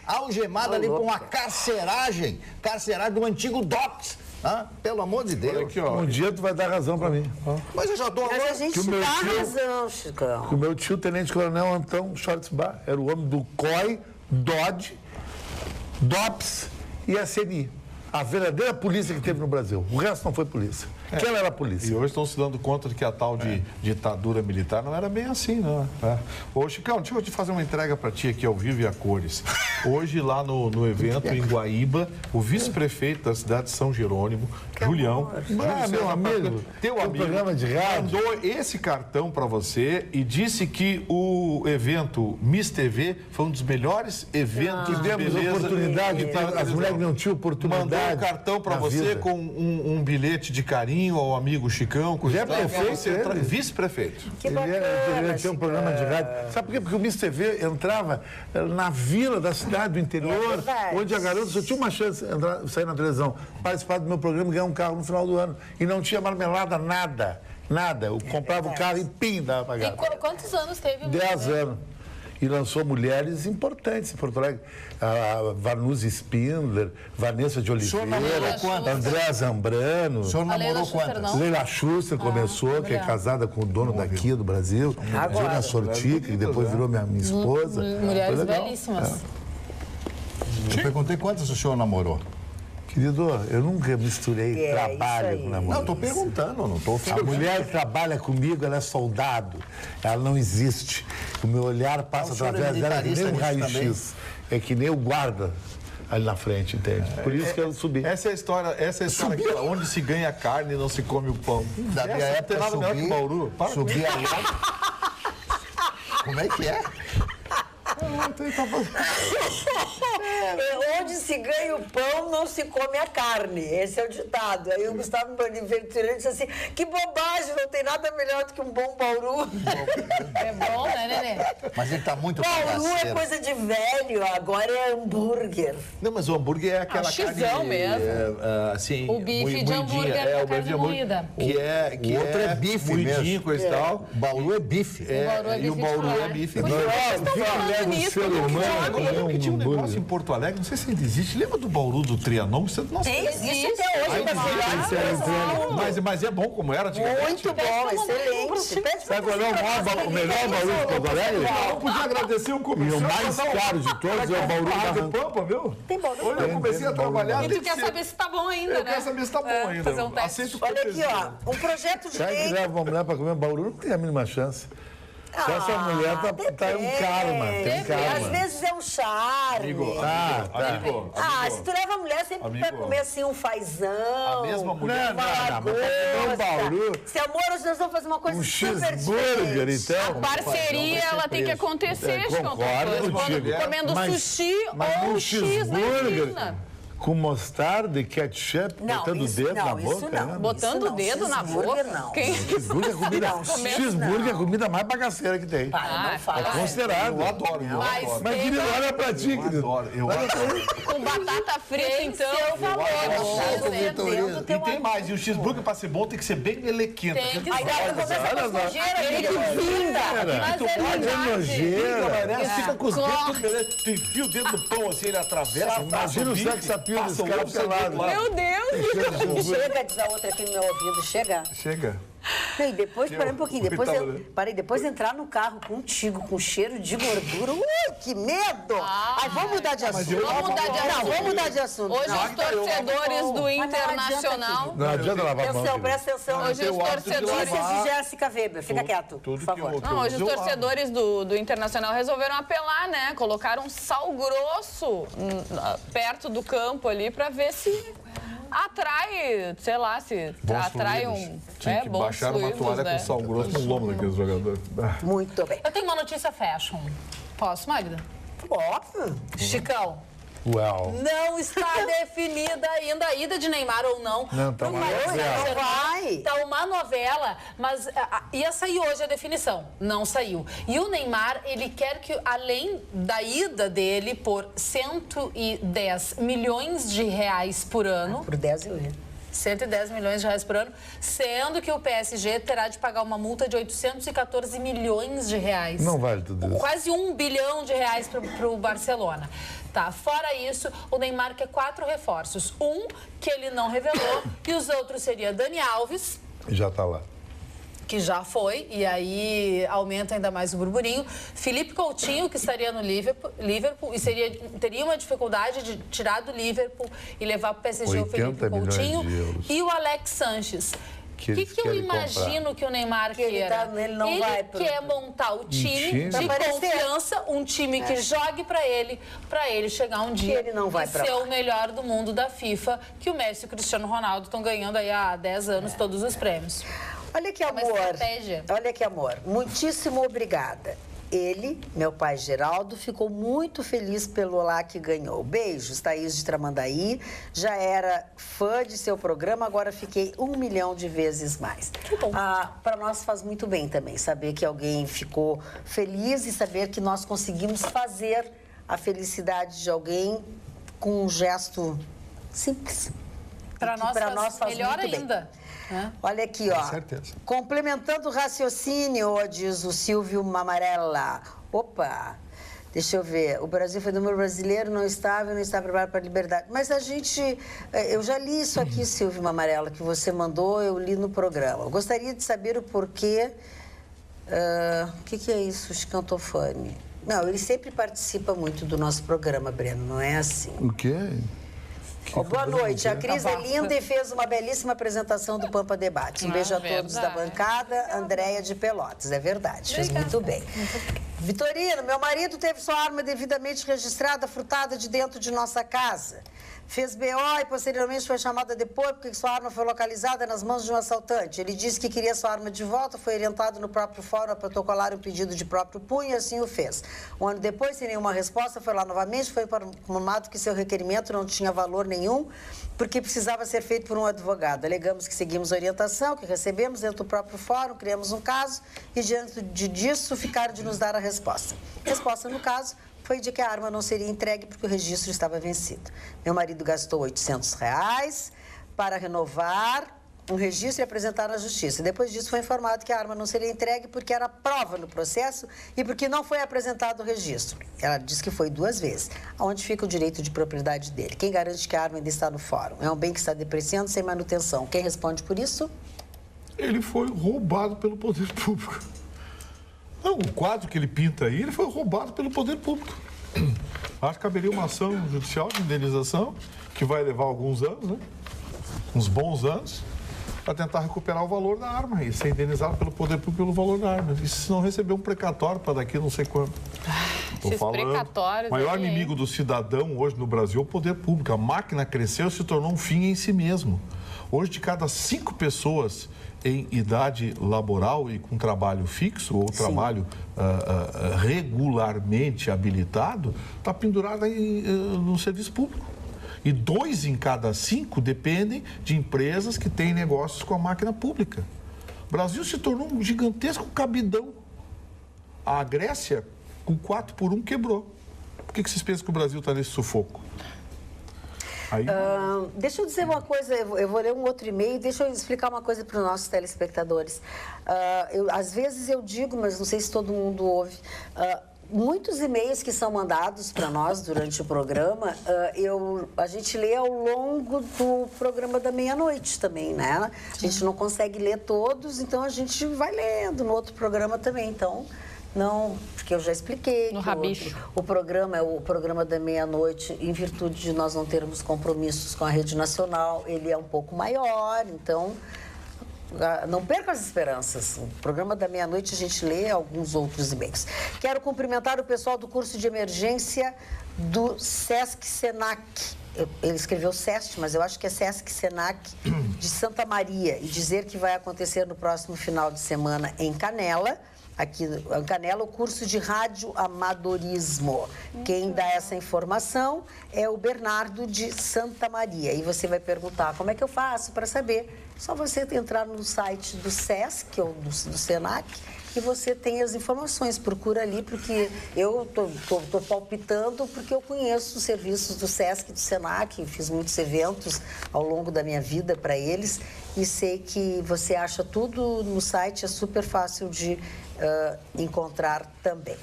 algemada ali por uma carceragem do antigo DOPS. Pelo amor de Deus. Aqui, ó. Um dia tu vai dar razão pra mim. Mas eu já dou Mas a gente Que o meu dá tio- razão, Chicão. O meu tio, Tenente Coronel Antão Schwartzbach, era o homem do COI, DOD, DOPS e a CNI. A verdadeira polícia que teve no Brasil. O resto não foi polícia. Aquela era a polícia. E hoje estão se dando conta de que a tal de ditadura militar não era bem assim, não. Ô, Chicão, deixa eu te fazer uma entrega para ti aqui ao vivo e a cores. Hoje, lá no evento em Guaíba, o vice-prefeito da cidade de São Jerônimo, Julião, meu amigo, teu amigo, programa de rádio. mandou esse cartão para você e disse que o evento Miss TV foi um dos melhores eventos de Tivemos beleza oportunidade, que teve na as televisão. mulheres não tinham oportunidade. Mandou um cartão para na você vida. com um bilhete de carinho ao amigo Chicão. Já é coisa e tal, prefeito, você ele. Vice-prefeito. Que Ele bacana, tinha um programa de rádio. Sabe por quê? Porque o Miss TV entrava na vila da cidade do interior, verdade. onde a garota só tinha uma chance de sair na televisão, participar do meu programa e ganhar um carro no final do ano. E não tinha marmelada, nada. Eu comprava o carro e pim, dava pra E garota. quantos anos teve? 10 anos. E lançou mulheres importantes em Porto Alegre. A Vanusa Spindler, Vanessa de Oliveira, namorou quantas? Andréa Zambrano. O senhor A Leila namorou Schuster, quantas? não? Leila Schuster começou, que é mulher. casada com o dono daqui do Brasil. Diana Sortica, que depois virou minha esposa. Mulheres Foi legal. belíssimas. Eu perguntei quantas o senhor namorou. Querido, eu nunca misturei É, trabalho isso aí. com namoro. Não, estou perguntando, não estou A mulher que trabalha comigo, ela é soldado. Ela não existe. O meu olhar passa O senhor é através dela que nem um militarista raio-x. É que nem o guarda ali na frente, entende? Por isso que eu subi. Essa é a história aqui, ó, onde se ganha carne e não se come o pão. Da minha Essa não tem época, nada melhor que Bauru. Para com subi ali. Como é que é? Onde se ganha o pão, não se come a carne. Esse é o ditado. Aí o Gustavo Bonaventura disse assim, que bobagem, não tem nada melhor do que um bom Bauru. É bom, né, Nenê? Mas ele está muito Bauru é bagaceiro. coisa de velho, agora é hambúrguer. Não, mas o hambúrguer é aquela xizão carne... mesmo. Assim, O bife de hambúrguer é com o bife carne de hambúrguer. moída. Que O outro é bife moidinho, mesmo. coisa e tal. Bauru é bife. Bauru é E o bife de Bauru é chocolate. bife. Vocês estão falando nisso, eu não Eu sabe. lembro que tinha um negócio em Porto Alegre, não sei se ainda existe. Lembra do Bauru do Trianon? Nossa, Existe até hoje. mas é bom como era antigamente. Muito bom, excelente. Pede pra Sabe qual é o melhor Bauru de Porto Alegre? Eu podia agradecer o E comercial. o mais caro de todos é o Bauru da Barranco. Pampa, viu? Tem Bauru Hoje eu comecei a trabalhar. E tu quer saber se tá bom ainda, Eu né? quero saber se tá bom ainda. Fazer um teste. Aceito o Olha aqui, cortesia. ó, um projeto de Sabe que lei. leva uma mulher para comer Bauru? Não tem a mínima chance. Se essa mulher tá um karma, tem Às karma. vezes é um charme. Amigo, Se tu leva a mulher sempre Amigo. pra comer assim um fazão. A mesma mulher. uma Não, mas pra comer um lagosta. Bauru, Se amor, hoje nós vamos fazer uma coisa um super cheeseburger, diferente. então. Parceria, ela tem que acontecer, Chicão. Concordo contigo. Comendo Mas- sushi mas ou um X na cheeseburger esquina. com mostarda e ketchup, Não, botando o isso dedo não, na isso boca, não. né? Botando Isso o dedo na cheeseburger boca? não. Quem? Cheeseburger é a comida, Não, cheeseburger é a comida mais bagaceira que tem. Para, não fala. É considerado. Eu adoro, eu Mas adoro. Mas, querido, olha pra ti, Eu querido. adoro, eu adoro. Com batata frita, então. Seu valor, Vitorino. E tem mais, e o cheeseburger pra ser bom tem que ser bem melequento. Tem que Aí dá pra começar com Olha só. sujeira, Ele amiga. que vinda. Mas é Olha verdade. nojeira. Fica com os dedos tudo beleza. Tu enfia o dedo no pão assim, ele atravessa. Imagina o sex appeal pio desse Passa cara um pelado. Meu Deus! Chega, diz a outra aqui no meu ouvido, chega. Chega. E depois, peraí um pouquinho, depois né? entrar no carro contigo, com cheiro de gordura. Ui, que medo! Ai, vamos mudar de assunto. Vamos mudar de Não, assunto. vamos mudar de assunto. Hoje Não. os torcedores do Internacional... Não adianta lavar a mão. Atenção, querido. presta atenção. Hoje os torcedores... Notícias de Jéssica Weber. Fica quieto, por favor. Não, hoje os torcedores do Internacional resolveram apelar, né? Colocaram sal grosso perto do campo ali para ver se atrai, sei lá, se Bons atrai fluidos. Tinha que bons baixar uma fluidos, toalha né? com sal grosso no lombo daqueles jogadores. Muito bem. Eu tenho uma notícia fashion. Posso, Magda? Óbvio. Chicão, Uau. não está definida ainda a ida de Neymar ou não. Não, tá pro uma Paris novela. Saint-Germain. Vai. Tá uma novela, mas ia sair hoje a definição. Não saiu. E o Neymar, ele quer que, além da ida dele por 110 milhões de reais por ano... Por 10 eu ia. 110 milhões de reais por ano, sendo que o PSG terá de pagar uma multa de 814 milhões de reais. Não vale tudo isso. Quase 1 bilhão de reais para o Barcelona. Tá, fora isso, o Neymar quer 4 reforços. Um que ele não revelou e os outros seria Dani Alves, Já tá lá. que já foi, e aí aumenta ainda mais o burburinho. Felipe Coutinho, que estaria no Liverpool e teria uma dificuldade de tirar do Liverpool e levar para o PSG o 80 Felipe milhões Coutinho. de euros. E o Alex Sanches. O Que que eles eu querem imagino que o Neymar Que ele queira? ele não vai pro... quer montar o time time? de Pra aparecer. confiança, um time que jogue para ele chegar um dia ele não vai e pra ser lá. o melhor do mundo da FIFA, que o Messi e o Cristiano Ronaldo estão ganhando aí há 10 anos todos os prêmios. Olha que uma amor. estratégia. Olha que amor. Muitíssimo obrigada. Ele, meu pai Geraldo, ficou muito feliz pelo Olá que ganhou. Beijos, Thaís de Tramandaí. Já era fã de seu programa, agora fiquei 1 milhão de vezes mais. Que bom. Para nós faz muito bem também saber que alguém ficou feliz e saber que nós conseguimos fazer a felicidade de alguém com um gesto simples. Para E que pra nós faz melhor muito bem. ainda. Né? Olha aqui, ó. certeza. Complementando o raciocínio, diz o Silvio Mamarella. Opa, deixa eu ver. O Brasil foi número brasileiro, não estava preparado para a liberdade. Mas a gente... Eu já li isso aqui, Silvio Mamarella, que você mandou, eu li no programa. Eu gostaria de saber o porquê... O que é isso, Scantofani? Não, ele sempre participa muito do nosso programa, Breno, não é assim. O quê? Boa noite. A Cris é linda e fez uma belíssima apresentação do Pampa Debate. Um beijo a todos da verdade. bancada. Andréia de Pelotas. É verdade, fez muito bem. Vitorino, meu marido teve sua arma devidamente registrada, furtada de dentro de nossa casa. Fez BO e posteriormente foi chamado a depor porque sua arma foi localizada nas mãos de um assaltante. Ele disse que queria sua arma de volta, foi orientado no próprio fórum a protocolar um pedido de próprio punho e assim o fez. Um ano depois, sem nenhuma resposta, foi lá novamente, foi informado que seu requerimento não tinha valor nenhum porque precisava ser feito por um advogado. Alegamos que seguimos a orientação que recebemos dentro do próprio fórum, criamos um caso e diante disso ficaram de nos dar a resposta. Resposta, no caso, foi de que a arma não seria entregue porque o registro estava vencido. Meu marido gastou R$800 para renovar um registro e apresentar na justiça. Depois disso foi informado que a arma não seria entregue porque era prova no processo e porque não foi apresentado o registro. Ela disse que foi 2 vezes. Onde fica o direito de propriedade dele? Quem garante que a arma ainda está no fórum? É um bem que está depreciando sem manutenção. Quem responde por isso? Ele foi roubado pelo poder público. Não, o quadro que ele pinta aí, ele foi roubado pelo poder público. Acho que caberia uma ação judicial de indenização, que vai levar alguns anos, né? Uns bons anos, para tentar recuperar o valor da arma e ser indenizado pelo poder público pelo valor da arma. E se não receber um precatório para daqui não sei quando. Esses precatórios O maior aí, inimigo do cidadão hoje no Brasil é o poder público. A máquina cresceu e se tornou um fim em si mesmo. Hoje, de cada 5 pessoas em idade laboral e com trabalho fixo ou trabalho regularmente habilitado, está pendurado no serviço público. E 2 em cada 5 dependem de empresas que têm negócios com a máquina pública. O Brasil se tornou um gigantesco cabidão. A Grécia, com 4x1, quebrou. Por que vocês pensam que o Brasil está nesse sufoco? Aí... Deixa eu dizer uma coisa, eu vou ler um outro e-mail, deixa eu explicar uma coisa para os nossos telespectadores. Às vezes eu digo, mas não sei se todo mundo ouve, muitos e-mails que são mandados para nós durante o programa, a gente lê ao longo do programa da meia-noite também, né? A gente não consegue ler todos, então a gente vai lendo no outro programa também. Então, não, porque eu já expliquei No que rabicho. o programa é o programa da meia-noite, em virtude de nós não termos compromissos com a Rede Nacional, ele é um pouco maior, então não perca as esperanças. O programa da meia-noite a gente lê alguns outros e-mails. Quero cumprimentar o pessoal do curso de emergência do Sesc Senac. Ele escreveu SEST, mas eu acho que é Sesc Senac de Santa Maria, e dizer que vai acontecer no próximo final de semana em Canela. Aqui em Canela, o curso de radioamadorismo. Quem dá essa informação é o Bernardo de Santa Maria. E você vai perguntar, como é que eu faço para saber? Só você entrar no site do SESC ou do Senac e você tem as informações. Procura ali, porque eu tô palpitando, porque eu conheço os serviços do SESC e do Senac, fiz muitos eventos ao longo da minha vida para eles e sei que você acha tudo no site, é super fácil de encontrar também.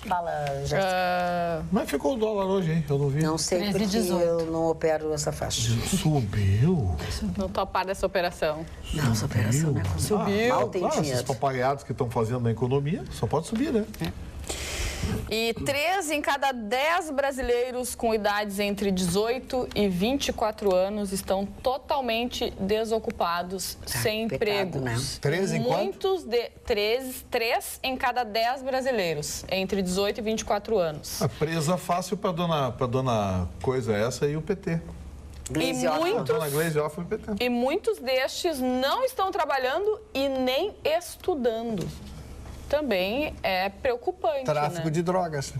Fala, Jéssica. Mas ficou o dólar hoje, hein? Eu não vi. Não sei porque 13,18. eu não opero essa faixa. Subiu? Não tô a par dessa operação. Não, essa operação não é Subiu. Mal tem Esses dinheiro. papagaiados que estão fazendo na economia, só pode subir, né? E 3 em cada 10 brasileiros com idades entre 18 e 24 anos estão totalmente desocupados, sem pecado, emprego. né? 3 em quanto? 3 em cada 10 brasileiros entre 18 e 24 anos. A presa fácil para dona Coisa essa e o PT. Gleisi E Hoffmann. muito- A dona Gleisi Hoffmann e o PT. E muitos destes não estão trabalhando e nem estudando. Também é preocupante, Tráfico né? de drogas.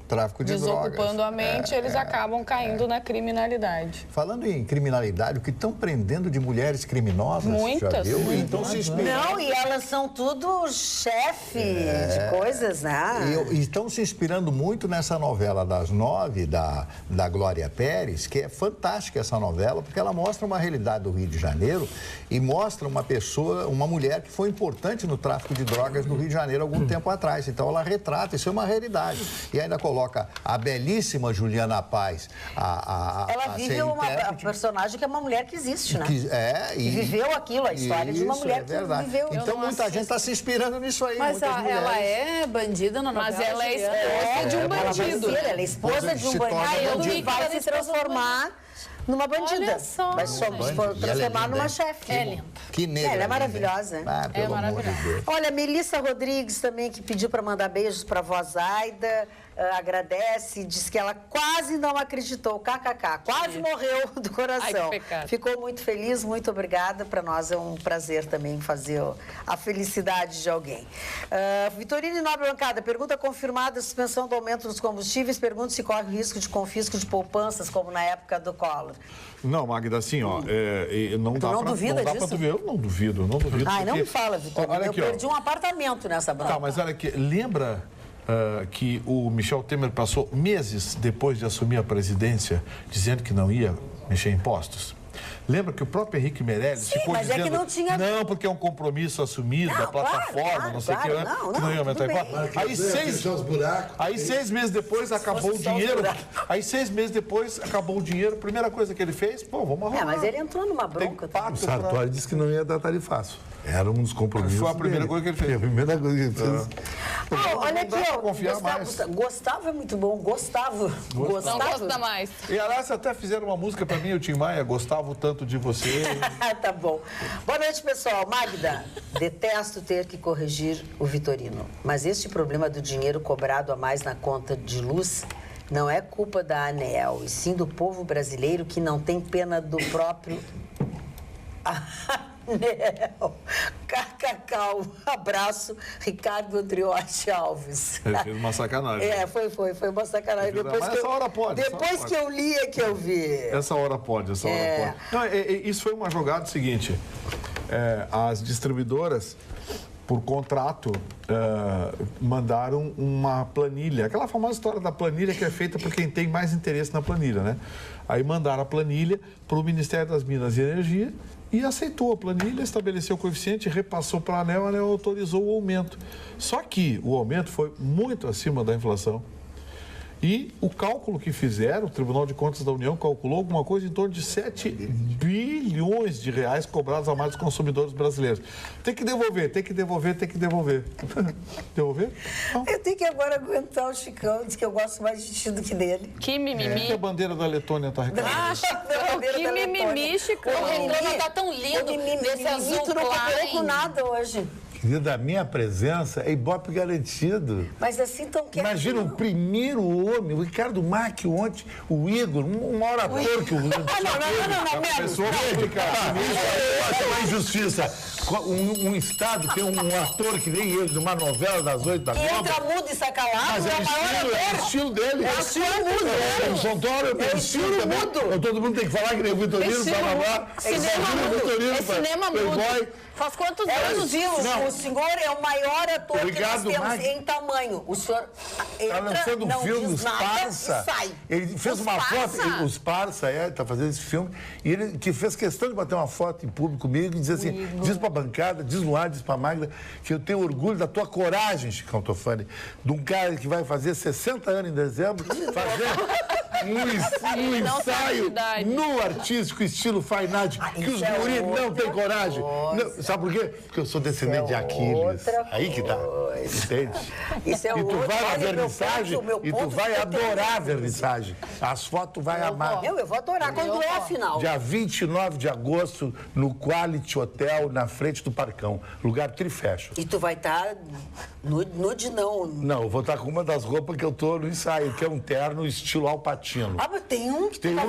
Tráfico de Desocupando drogas. a mente, eles acabam caindo na criminalidade. Falando em criminalidade, o que estão prendendo de mulheres criminosas, já Muitas. viu? Então se inspirando. Não, e elas são tudo chefe de coisas, né? E estão se inspirando muito nessa novela das 9, da Glória Pérez, que é fantástica essa novela, porque ela mostra uma realidade do Rio de Janeiro e mostra uma pessoa, uma mulher que foi importante no tráfico de drogas no Rio de Janeiro algum tempo atrás. Então ela retrata, isso é uma realidade. E ainda coloca a belíssima Juliana Paz Ela vive ser uma intérprete. personagem que é uma mulher que existe, né? E viveu aquilo, a história de uma Isso, mulher é que verdade. viveu. Então não muita assisto. gente está se inspirando nisso aí. Mas muitas mulheres. ela é bandida na novela. Mas ela é Juliana? esposa de um Ela vai bandido. ser, ela é esposa de um Se torna bandido bandida. e vai se transformar numa bandida. Olha só. Vai se Bandida. E ela é transformar linda, numa hein? chefe. É linda. Que negra. Ela é linda, maravilhosa, hein? né? Ah, pelo amor de Deus. Olha, Melissa Rodrigues também, que pediu para mandar beijos para a avó Zaida, agradece, diz que ela quase não acreditou, kkk, quase morreu do coração. Ai, que pecado. Ficou muito feliz, muito obrigada. Para nós é um prazer também fazer a felicidade de alguém. Vitorino e Nobre Bancada, pergunta confirmada, suspensão do aumento dos combustíveis, pergunta se corre o risco de confisco de poupanças, como na época do Collor. Não, Magda, assim, ó, não dá não pra, duvida não dá disso? pra duvidar. Eu não duvido. Ai, não porque- me fala, Vitorino, Olha eu aqui, ó. perdi um apartamento nessa banda. Tá, mas olha aqui, lembra que o Michel Temer passou meses depois de assumir a presidência dizendo que não ia mexer em impostos? Lembra que o próprio Henrique Meirelles ficou mas é que dizendo não tinha- não, porque é um compromisso assumido da Não, claro, plataforma, claro, não sei o claro, que, né? não, que não ia tudo aumentar bem. impostos. Aí 6 meses depois acabou o fosse só os dinheiro. buracos. Aí 6 meses depois acabou o dinheiro. A primeira coisa que ele fez, pô, vamos arrumar. Mas ele entrou numa Tem bronca. pacto O Sartori disse que não ia dar tarifaço. Era um dos compromissos. Foi a primeira dele. coisa que ele fez. Foi a primeira coisa que ele fez. Olha Não aqui, dá pra ó. confiar mais. Gustavo é muito bom. Gustavo. Não gosta mais. E aliás, até fizeram uma música pra mim, o Tim Maia, gostava tanto de você. Tá bom. Boa noite, pessoal. Magda, detesto ter que corrigir o Vitorino, mas este problema do dinheiro cobrado a mais na conta de luz não é culpa da ANEEL, e sim do povo brasileiro que não tem pena do próprio ANEEL. KKK, um abraço, Ricardo Andriotti Alves. Ele fez uma sacanagem. Foi uma sacanagem. Mas essa hora pode, essa hora Depois pode. que eu li é que eu vi. Essa hora pode, essa hora É. pode. Não, isso foi uma jogada seguinte. As distribuidoras, por contrato, mandaram uma planilha. Aquela famosa história da planilha que é feita por quem tem mais interesse na planilha, né? Aí mandaram a planilha para o Ministério das Minas e Energia e aceitou a planilha, estabeleceu o coeficiente, repassou para a ANEEL autorizou o aumento. Só que o aumento foi muito acima da inflação. E o cálculo que fizeram, o Tribunal de Contas da União calculou alguma coisa em torno de 7 bilhões de reais cobrados a mais dos consumidores brasileiros. Tem que devolver, tem que devolver, tem que devolver. Devolver? Não. Eu tenho que agora aguentar o Chicão, diz que eu gosto mais de ti do que dele. Que mimimi. Que a bandeira da Letônia está reclamando. Que mimimi, Chicão. O retrô tá tão lindo nesse azul Tu não cooperou com claro. nada hoje. Querida, a minha presença é Ibope garantido. Mas assim tão quieto. Imagina o primeiro homem, o Ricardo Mack ontem, o Igor, um maior ator que o Rio Não, Pessoa médica. Isso é uma injustiça. Um Estado tem um ator que nem ele, numa novela das 8 da Globo. Entra mudo e sai calado, Mas é o maior o estilo dele. É o estilo mudo. O Santoro tem estilo também. mudo. Todo mundo tem que falar que nem o Vitorino, blá. Cinema mudo. É cinema mudo. Faz quantos anos isso? O senhor é o maior ator que nós temos Mack. em tamanho. O senhor Está lançando um filme, Os Parça. Ele fez uma foto, Os Parça, está fazendo esse filme, e ele que fez questão de bater uma foto em público comigo e dizer assim, diz pra bancada, diz no ar, diz pra Magda, que eu tenho orgulho da tua coragem, Chicão Tofani, de um cara que vai fazer 60 anos em dezembro, fazer um ensaio no artístico, estilo Fine Art, que os guri não têm coragem. Não, sabe por quê? Porque eu sou descendente de Aquiles. Aí que tá. Entende? Isso é E tu outra. vai na Olha, vernissagem e tu vai adorar a vernissagem. As fotos vai amar. Eu vou adorar. Quando é a final? Dia 29 de agosto, no Quality Hotel, na frente do Parcão. Lugar trifashion. E tu vai estar nude, não. Não, eu vou estar com uma das roupas que eu tô no ensaio, que é um terno estilo Al Pacino. Ah, mas tem um que Tem uma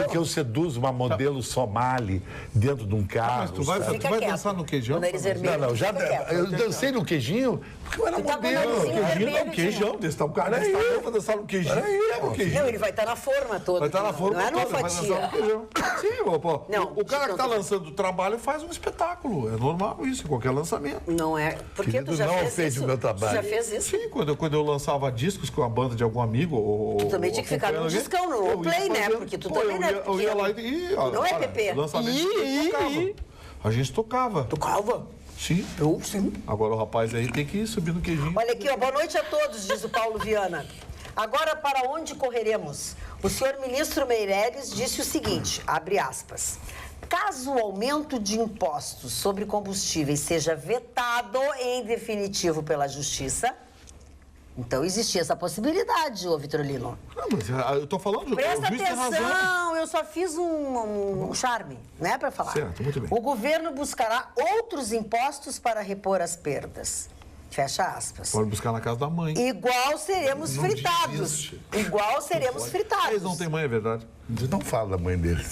que eu seduzo uma modelo somali dentro de um carro. Mas tu vai Fica dançar no queijão? O nariz vermelho. Não, já fica quieto. eu dancei no queijinho, porque eu era Tu tá com o modelo. narizinho Queijinho vermelho, não, queijão. Desse tá um cara desse tamanho pra dançar no queijinho. Pega o queijinho. Não, ele vai estar na forma toda. Vai estar na forma Não é numa toda, vai fatia. dançar no queijão. Sim, pô. Não, O cara que está não. lançando o trabalho faz um espetáculo. É normal isso, em qualquer lançamento. Não é. Porque Querido, tu já não fez ofende isso? o meu trabalho. Tu já fez isso? Sim, quando eu lançava discos com a banda de algum amigo ou... Tu também tinha que ficar no acompanhando discão, alguém, no eu ia play, né? fazendo. Porque tu Pô, também não é eu ia lá e... Olha, Não é PP. Lançamento a gente tocava. Tu calva? Sim. Eu sim. Agora o rapaz aí tem que subir no queijinho. Olha aqui, ó. Boa noite a todos, diz o Paulo Viana. Agora, para onde correremos? O senhor ministro Meirelles disse o seguinte, abre aspas, caso o aumento de impostos sobre combustíveis seja vetado em definitivo pela Justiça, então existia essa possibilidade, ô Vitorino. Não, mas eu tô falando... Presta o juiz tem razão. atenção, eu só fiz um charme, né, para falar. Certo, muito bem. O governo buscará outros impostos para repor as perdas. Fecha aspas. Pode buscar na casa da mãe. Igual seremos Não fritados. desiste. Igual seremos fritados. Eles não têm mãe, é verdade. Não fala da mãe dele.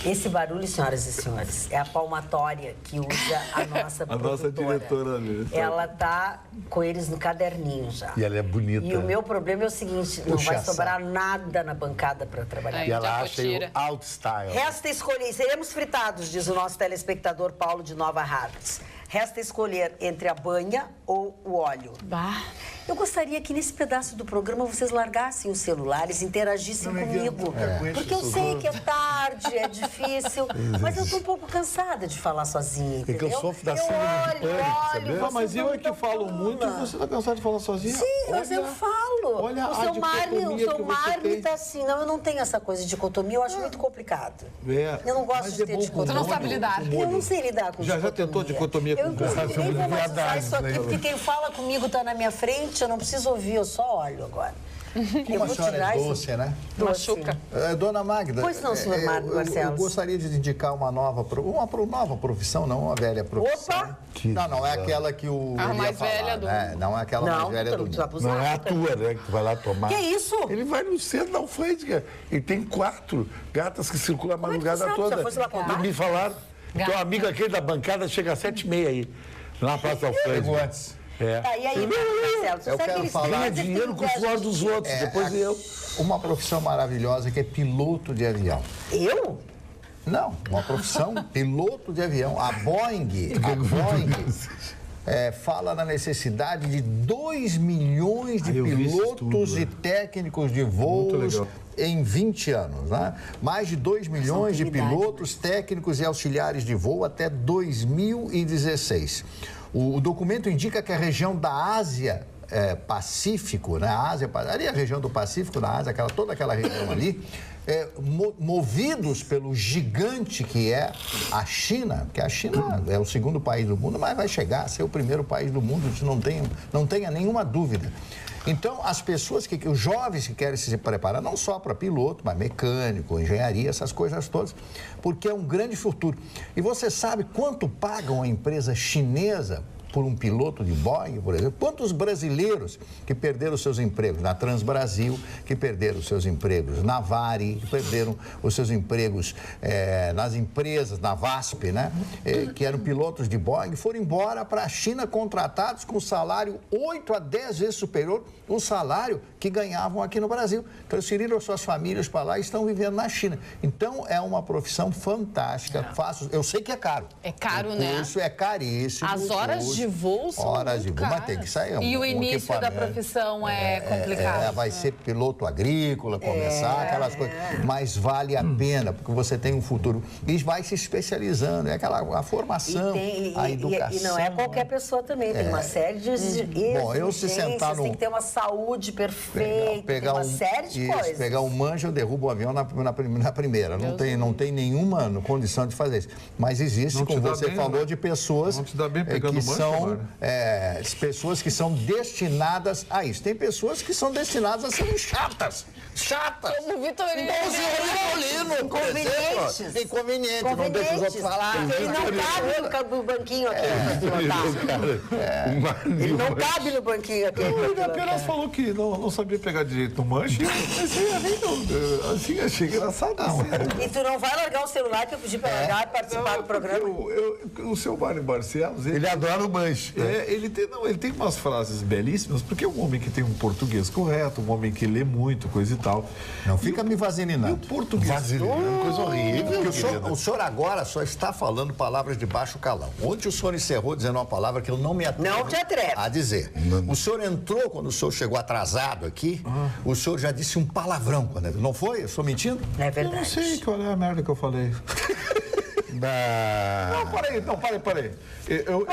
Esse barulho, senhoras e senhores, é a palmatória que usa a nossa A nossa produtora. diretora ali. Ela tá com eles no caderninho já. E ela é bonita. E o meu problema é o seguinte, não vai Puxa sobrar nada na bancada para trabalhar. E ela Já acha tira. o out style. Resta escolher, seremos fritados, diz o nosso telespectador Paulo de Nova Hartz. Resta escolher entre a banha ou o óleo. Bah. Eu gostaria que nesse pedaço do programa vocês largassem os celulares, interagissem comigo. Porque eu sei que é tarde, é difícil, mas eu tô um pouco cansada de falar sozinha, que eu entendeu? sofro da síndrome de pânico, sabe? Ah, mas vocês eu não é que dão falo bola. muito e você tá cansado de falar sozinha? Sim, mas eu falo. olha o a seu Marne dicotomia que você Marne tem. tá assim. Não, eu não tenho essa coisa de dicotomia, eu acho muito complicado. É, Eu não gosto mas de é ter bom com dicotomia. Tu não sabe lidar. Eu não sei lidar com Já dicotomia. tentou dicotomia com Eu, inclusive, nem vou mais usar isso aqui, né? porque quem fala comigo tá na minha frente, eu não preciso ouvir, eu só olho agora. Como a senhora é doce, né? Machuca. Dona Magda, Pois não, senhor Marcos eu Barcelos. gostaria de indicar uma nova profissão, não uma velha profissão. Opa! Não é aquela que o A ele ia mais falar, velha do né? Não é aquela mais velha do tu mundo. vai abusar. Não é a tua, né? Que tu vai lá tomar. Que isso? Ele vai no centro da alfândega. Ele tem 4 gatas que circulam a Como é que tu madrugada sabe? toda. Já fosse lá contar? Me falaram. Teu amigo aquele da bancada chega às 7h30 aí. Lá na Praça da Chegou Alfândega. antes. É. Tá, e aí, Marcelo, você Eu sabe quero aqueles falar- caras Ganha que dinheiro com o tem suor dos outros, depois eu. Uma profissão maravilhosa que é piloto de avião. Eu? Não, uma profissão piloto de avião. A Boeing fala na necessidade de 2 milhões de eu vi esse pilotos estudo, e técnicos de Muito voos legal. em 20 anos, né? Mais de 2 milhões de pilotos, técnicos e auxiliares de voo até 2016. O documento indica que a região da Ásia Pacífico, né? Ali a região do Pacífico, da Ásia, toda aquela região ali, movidos pelo gigante que é a China, porque a China é o segundo país do mundo, mas vai chegar a ser o primeiro país do mundo, isso não tenha nenhuma dúvida. Então, as pessoas, os jovens que querem se preparar, não só para piloto, mas mecânico, engenharia, essas coisas todas, porque é um grande futuro. E você sabe quanto paga uma empresa chinesa por um piloto de Boeing, por exemplo? Quantos brasileiros que perderam seus empregos na Transbrasil, que perderam seus empregos na Varig, que perderam os seus empregos nas empresas, na VASP, né? Que eram pilotos de Boeing, foram embora para a China contratados com salário 8 a 10 vezes superior ao salário que ganhavam aqui no Brasil. Transferiram suas famílias para lá e estão vivendo na China. Então, é uma profissão fantástica. Eu sei que é caro. É caro, né? Isso é caríssimo. As horas de voo são muito caras. Mas tem que sair. E o início da profissão é complicado. Vai ser piloto agrícola, começar aquelas coisas. Mas vale a pena, porque você tem um futuro. E vai se especializando. É a formação, a educação. E não é qualquer pessoa também. Tem uma série de exigências. Bom, eu se sentar tem que ter uma saúde perfeita, tem uma série de coisas. Pegar um manche, eu derrubo o avião na primeira. Não tem nenhuma condição de fazer isso. Mas existe, como você falou, de pessoas que são pessoas que são destinadas a isso. Tem pessoas que são destinadas a serem chatas. Como o Vitorino. Inconvenientes. Não deixa os outros falar. Ele não cabe no banquinho aqui Ele não cabe no banquinho aqui. Ele apenas falou que não sabia pegar direito no manche. Assim, achei engraçado. E tu não vai largar o celular que eu pedi para largar e participar do programa? O seu Mário Barcelos... Ele adora o manche. Ele tem umas frases belíssimas, porque é um homem que tem um português correto, um homem que lê muito, coisa e tal. Não fica me vaselinando. E o português... Vaselinando, coisa horrível. O senhor agora só está falando palavras de baixo calão. Ontem o senhor encerrou dizendo uma palavra que eu não me atrevo Não te atreve. a dizer. O senhor entrou, quando o senhor chegou atrasado aqui, o senhor já disse um palavrão. Não foi? Eu estou mentindo? É verdade. Eu não sei qual é a merda que eu falei. Não, parei. Eu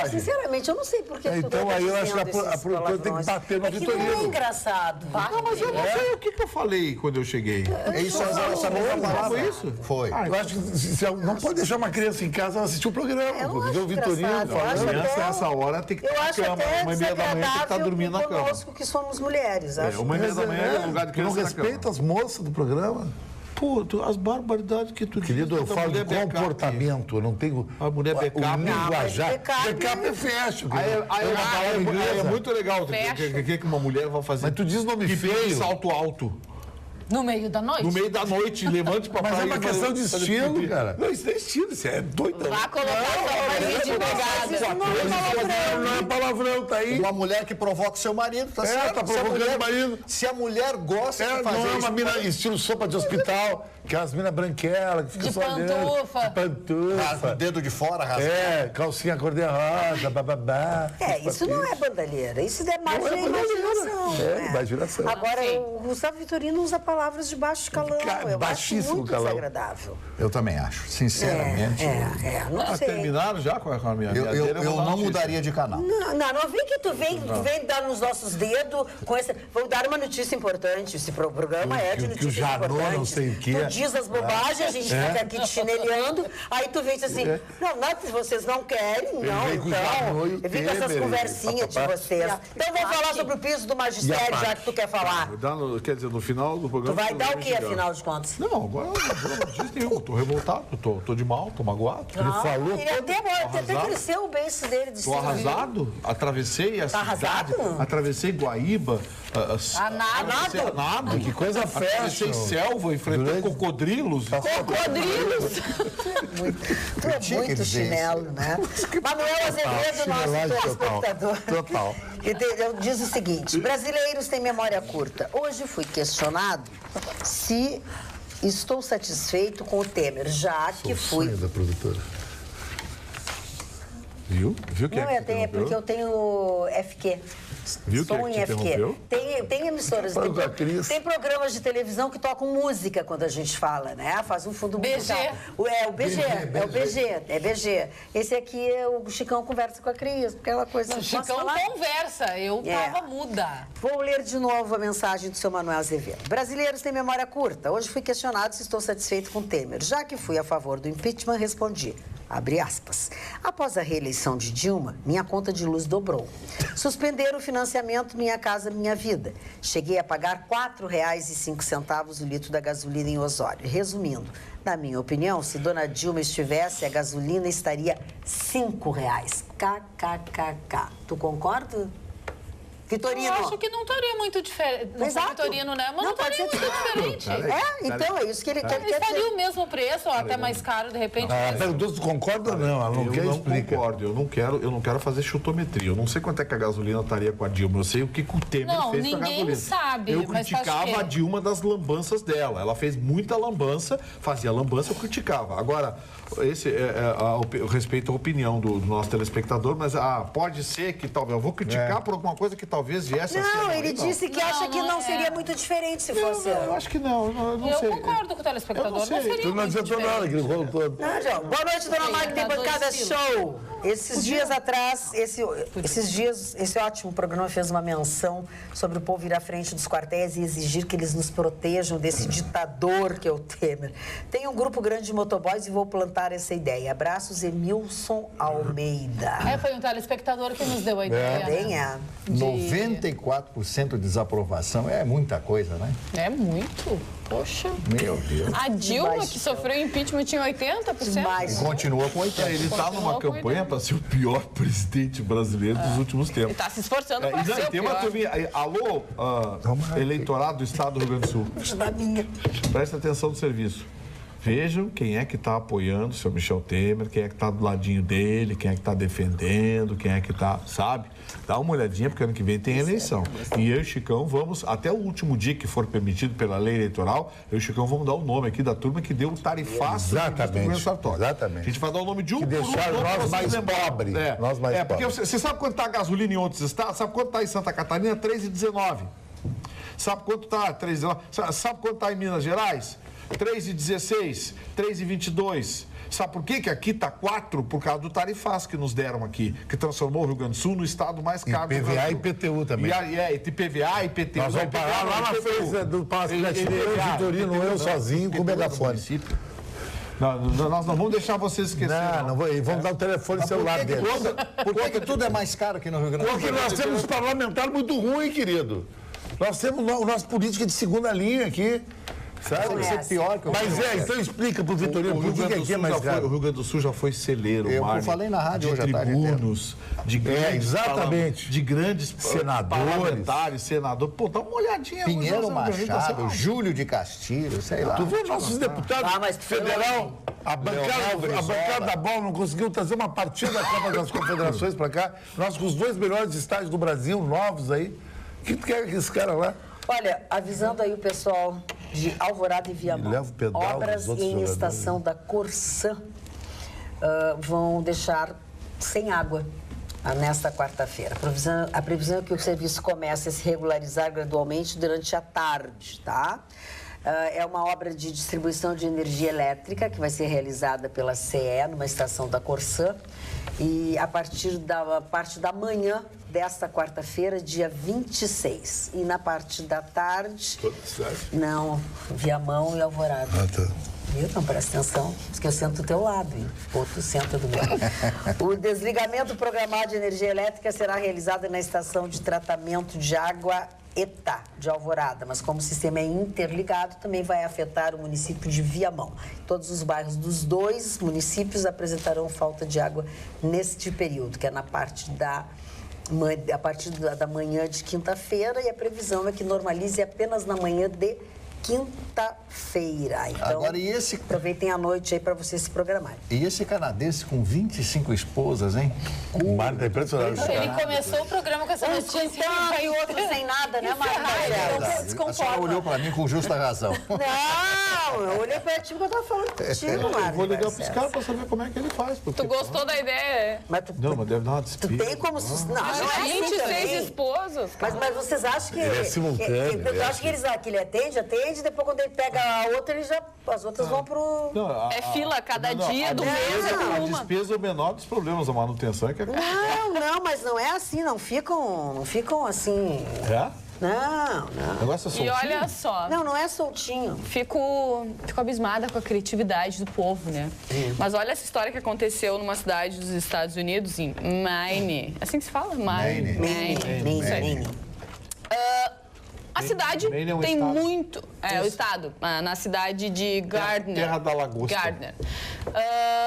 sinceramente, eu não sei por que então aí eu acho que a produtora tem que bater no Vitorino. Não é engraçado. Não, mas eu não sei o que eu falei quando eu cheguei. Isso essa mesma palavra. Foi isso? Foi. Eu acho que não pode deixar uma criança em casa assistir o programa. Eu o Vitorino. Nessa hora tem que estar na cama. 1h30 da manhã tem que estar dormindo na cama. Conosco que somos mulheres. 1h30 da manhã é o lugar de criança não na cama. respeita as moças do programa. Pô, as barbaridades que tu diz. Querido, eu falo de comportamento, eu não tenho... A mulher backup. O linguajar. Backup é fecho. É muito legal. O que uma mulher vai fazer? Mas tu diz nome feio. Salto alto. No meio da noite? No meio da noite, levante pra Mas praia. é uma questão de estilo, cara. Não, isso não é estilo, isso é doidão. Vá colocar só mais de pegada. Não é palavrão, tá aí. Uma mulher que provoca o seu marido, tá certo? Tá provocando o marido. Se a mulher gosta de fazer não é isso... uma mina estilo sopa de hospital, que é as minas branquelas, que ficam De só olhando. pantufa. De pantufa. O dedo de fora, rasgado. Calcinha cor-de-rosa, bababá. Isso não é bandalheira, isso é mais Não é imaginação. bandalheira. Imaginação. Agora, o Gustavo Vitorino usa palavras de baixo calão. Eu Baixíssimo acho muito calão. desagradável. Eu também acho, sinceramente. Não sei. Terminaram já com a minha Eu não mudaria de canal. Não vem que tu vem dar nos nossos dedos com essa... Vou dar uma notícia importante. Esse programa é de que o notícias Janot importantes. não sei o quê. Tu diz as bobagens, a gente fica aqui te chinelhando, aí tu vem assim, vocês não querem, não, vem com o Janot e o eu vi com essas Temer, conversinhas de vocês. Então vamos falar sobre o piso do magistério, já que tu quer falar. Quer dizer, no final do Tu programa... vai dar o que, afinal de contas? Não, agora não diz nenhum. Tô revoltado, tô de mal, tô magoado. Ele falou Ele até cresceu o beiço dele de Tô arrasado, atravessei a cidade, arrasado? atravessei Guaíba, A nado? Que coisa atravessei fashion. selva, enfrentei crocodilos. Crocodilos! Tu é muito chinelo, né? Manuel Azevedo, nosso telespectador. Total. Diz o seguinte: brasileiros têm memória curta. Hoje fui questionado se estou satisfeito com o Temer, já que fui. Sonho da produtora. Viu? Viu que Não, é porque eu tenho FQ. Viu que Som te em FQ. interrompeu? Tem emissoras, Falando com a Cris. tem programas de televisão que tocam música quando a gente fala, né? Faz um fundo BG. musical. É o BG. Esse aqui é o Chicão conversa com a Cris, aquela coisa. O Posso Chicão falar? conversa, eu tava muda. Vou ler de novo a mensagem do seu Manuel Azevedo. Brasileiros têm memória curta. Hoje fui questionado se estou satisfeito com Temer. Já que fui a favor do impeachment, respondi. Abre aspas. Após a reeleição de Dilma, minha conta de luz dobrou. Suspenderam o financiamento Minha Casa Minha Vida. Cheguei a pagar R$ 4,05 o litro da gasolina em Osório. Resumindo, na minha opinião, se Dona Dilma estivesse, a gasolina estaria R$ 5,00. KKKK. Tu concorda? Vitorino. Eu acho que não estaria muito diferente. Não sei Vitorino, né? Mas não pode estaria ser muito diferente. Então é isso que ele quer dizer. Estaria o mesmo preço, ou até mais caro, de repente. Perguntou se tu concorda ou não. Ela não Eu quer não explicar. concordo, eu não quero fazer chutometria. Eu não sei quanto é que a gasolina estaria com a Dilma. Eu sei o que o Temer Não, fez com a ninguém gasolina. sabe, Eu mas acho criticava que- a Dilma das lambanças dela. Ela fez muita lambança, fazia lambança, eu criticava. Agora, eu respeito a opinião do nosso telespectador, mas pode ser que talvez eu vou criticar por alguma coisa que talvez viesse a ser. Não, ele disse que acha que não seria muito diferente se fosse. Eu acho que não, eu não sei. Eu concordo com o telespectador, Eu não sei. não seria Tu não muito adiantou nada, diferente. que ele falou todo. Não, João. Boa noite, dona Magda, tem tá bancada dois estilos. show. Esses dias atrás, esses dias, esse ótimo programa fez uma menção sobre o povo ir à frente dos quartéis e exigir que eles nos protejam desse ditador que é o Temer. Tem um grupo grande de motoboys e vou plantar essa ideia. Abraços, Emilson Almeida. Foi um telespectador que nos deu a ideia. Bem, é. 94% de desaprovação é muita coisa, né? É muito. Poxa. Meu Deus. A Dilma, Demais. que sofreu impeachment, tinha 80%. Demais. Continua com 80. Ele está numa Continua com campanha para ser o pior presidente brasileiro dos últimos tempos. Ele está se esforçando para E ser o tem uma pior. turminha. Alô, eleitorado do estado do Rio Grande do Sul. Presta atenção no serviço. Vejam quem é que está apoiando o senhor Michel Temer, quem é que está do ladinho dele, quem é que está defendendo, quem é que está, sabe? Dá uma olhadinha, porque ano que vem tem eleição. E eu e o Chicão vamos, até o último dia que for permitido pela lei eleitoral, eu e o Chicão vamos dar o nome aqui da turma que deu o tarifaço do governo Sartori. Exatamente. A gente vai dar o nome de um Que por um, deixaram todos nós vocês mais lembrarem. pobres. Nós mais porque pobres. você sabe quanto está a gasolina em outros estados? Sabe quanto está em Santa Catarina? 3,19. Sabe quanto está? 3,19. Sabe quanto está em Minas Gerais? 3,16, 3,22. Sabe por quê? Que aqui está 4 por causa do tarifaço que nos deram aqui, que transformou o Rio Grande do Sul no estado mais caro do PVA Brasil. e IPTU também. E PVA e IPTU. Nós vamos parar lá na frente do Palácio de Artilheiro, eu, Vitorino, eu sozinho, com o megafone. Nós não vamos deixar vocês esquecerem. Não vou ir. Vamos dar o telefone celular dele. Por que tudo é mais caro aqui no Rio Grande do Sul? Porque nós temos parlamentar muito ruim, querido. Nós temos o nosso político de segunda linha aqui. Sabe? Tem que ser pior que o Mas então explica pro Vitorino O Rio por que Grande do aqui é Sul mais já foi- caro. o Rio Grande do Sul já foi celeiro, Eu Marne, falei na rádio de hoje à tarde inteira. tribunos, de grandes exatamente. de grandes Senadores. parlamentares, senadores. Pô, dá uma olhadinha. Pinheiro vamos ver, Machado, Júlio de Castilho, sei lá. Tu viu nossos deputados mas federal? A bancada da bola não conseguiu trazer uma partida da Copa das Confederações pra cá. Nós com os 2 melhores estádios do Brasil, novos aí. O que quer que esse cara lá? Olha, avisando aí o pessoal de Alvorada e Viamão, leva o pedal obras dos outros em jogadores. estação da Corsã vão deixar sem água nesta quarta-feira. A previsão é que o serviço comece a se regularizar gradualmente durante a tarde, tá? É uma obra de distribuição de energia elétrica que vai ser realizada pela CE, numa estação da Corsã, e a partir da parte da manhã desta quarta-feira, dia 26. E na parte da tarde... Não, Viamão e Alvorada. Viu? Então presta atenção, porque eu sento do teu lado, hein? Outro senta do meu. O desligamento programado de energia elétrica será realizado na estação de tratamento de água Etá, de Alvorada, mas como o sistema é interligado, também vai afetar o município de Viamão. Todos os bairros dos 2 municípios apresentarão falta de água neste período, que é a partir da manhã de quinta-feira, e a previsão é que normalize apenas na manhã de quinta-feira. Então, Agora, e esse- aproveitem a noite aí para vocês se programarem. E esse canadense com 25 esposas, hein? O Mário tá impressionado. Ele começou o programa com essa Um notícia. escutando e outro sem nada, né, Marcos? A senhora olhou para mim com justa razão. Não! Não, eu olhei pra ti porque eu tava falando contigo, Mário. Eu vou ligar pros caras pra saber como é que ele faz. Porque, Tu gostou da ideia? Mas tu, Não, mas deve dar uma tu despesa. tem como... Não, não é assim 26 também. esposas. Mas vocês acham que... Ele é simultâneo, Eu acho que ele atende, depois quando ele pega a outra, ele já... As outras vão pro... Não, É fila, cada dia do mês é A por uma. despesa é o menor dos problemas, a manutenção é que é... Não, mas não é assim, não ficam assim... É? Não. O negócio é E soltinho? olha só, Não é soltinho. fico abismada com a criatividade do povo, né? Mas olha essa história que aconteceu numa cidade dos Estados Unidos, em Maine. Assim que se fala? Maine. Maine. A cidade Maine é um tem estado. muito... É, o estado. Na cidade de Gardner. Terra da lagosta. Gardner.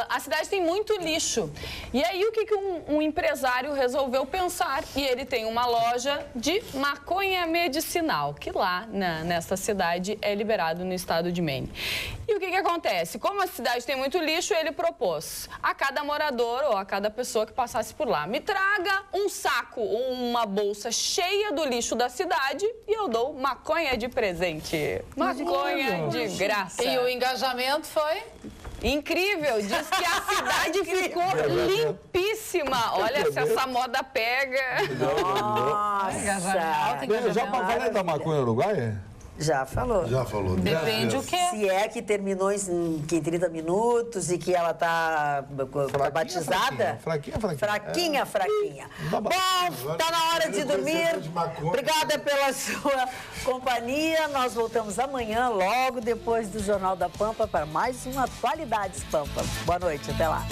A cidade tem muito lixo. E aí, o que um empresário resolveu pensar? E ele tem uma loja de maconha medicinal, que lá, nessa cidade, é liberado no estado de Maine. E o que acontece? Como a cidade tem muito lixo, ele propôs a cada morador ou a cada pessoa que passasse por lá, me traga um saco ou uma bolsa cheia do lixo da cidade e eu dou maconha de presente. Maconha de graça. E o engajamento foi? Incrível, diz que a cidade ficou limpíssima. Olha se essa moda pega. Nossa. Já falei da maconha uruguaia? Já falou. Já falou. Depende o quê? Se é que terminou em 30 minutos e que ela tá batizada. Fraquinha. Fraquinha. Tá Bom, bom. tá na hora de dormir. de maconha. Obrigada pela sua companhia. Nós voltamos amanhã, logo depois do Jornal da Pampa, para mais uma Atualidades Pampa. Boa noite, até lá.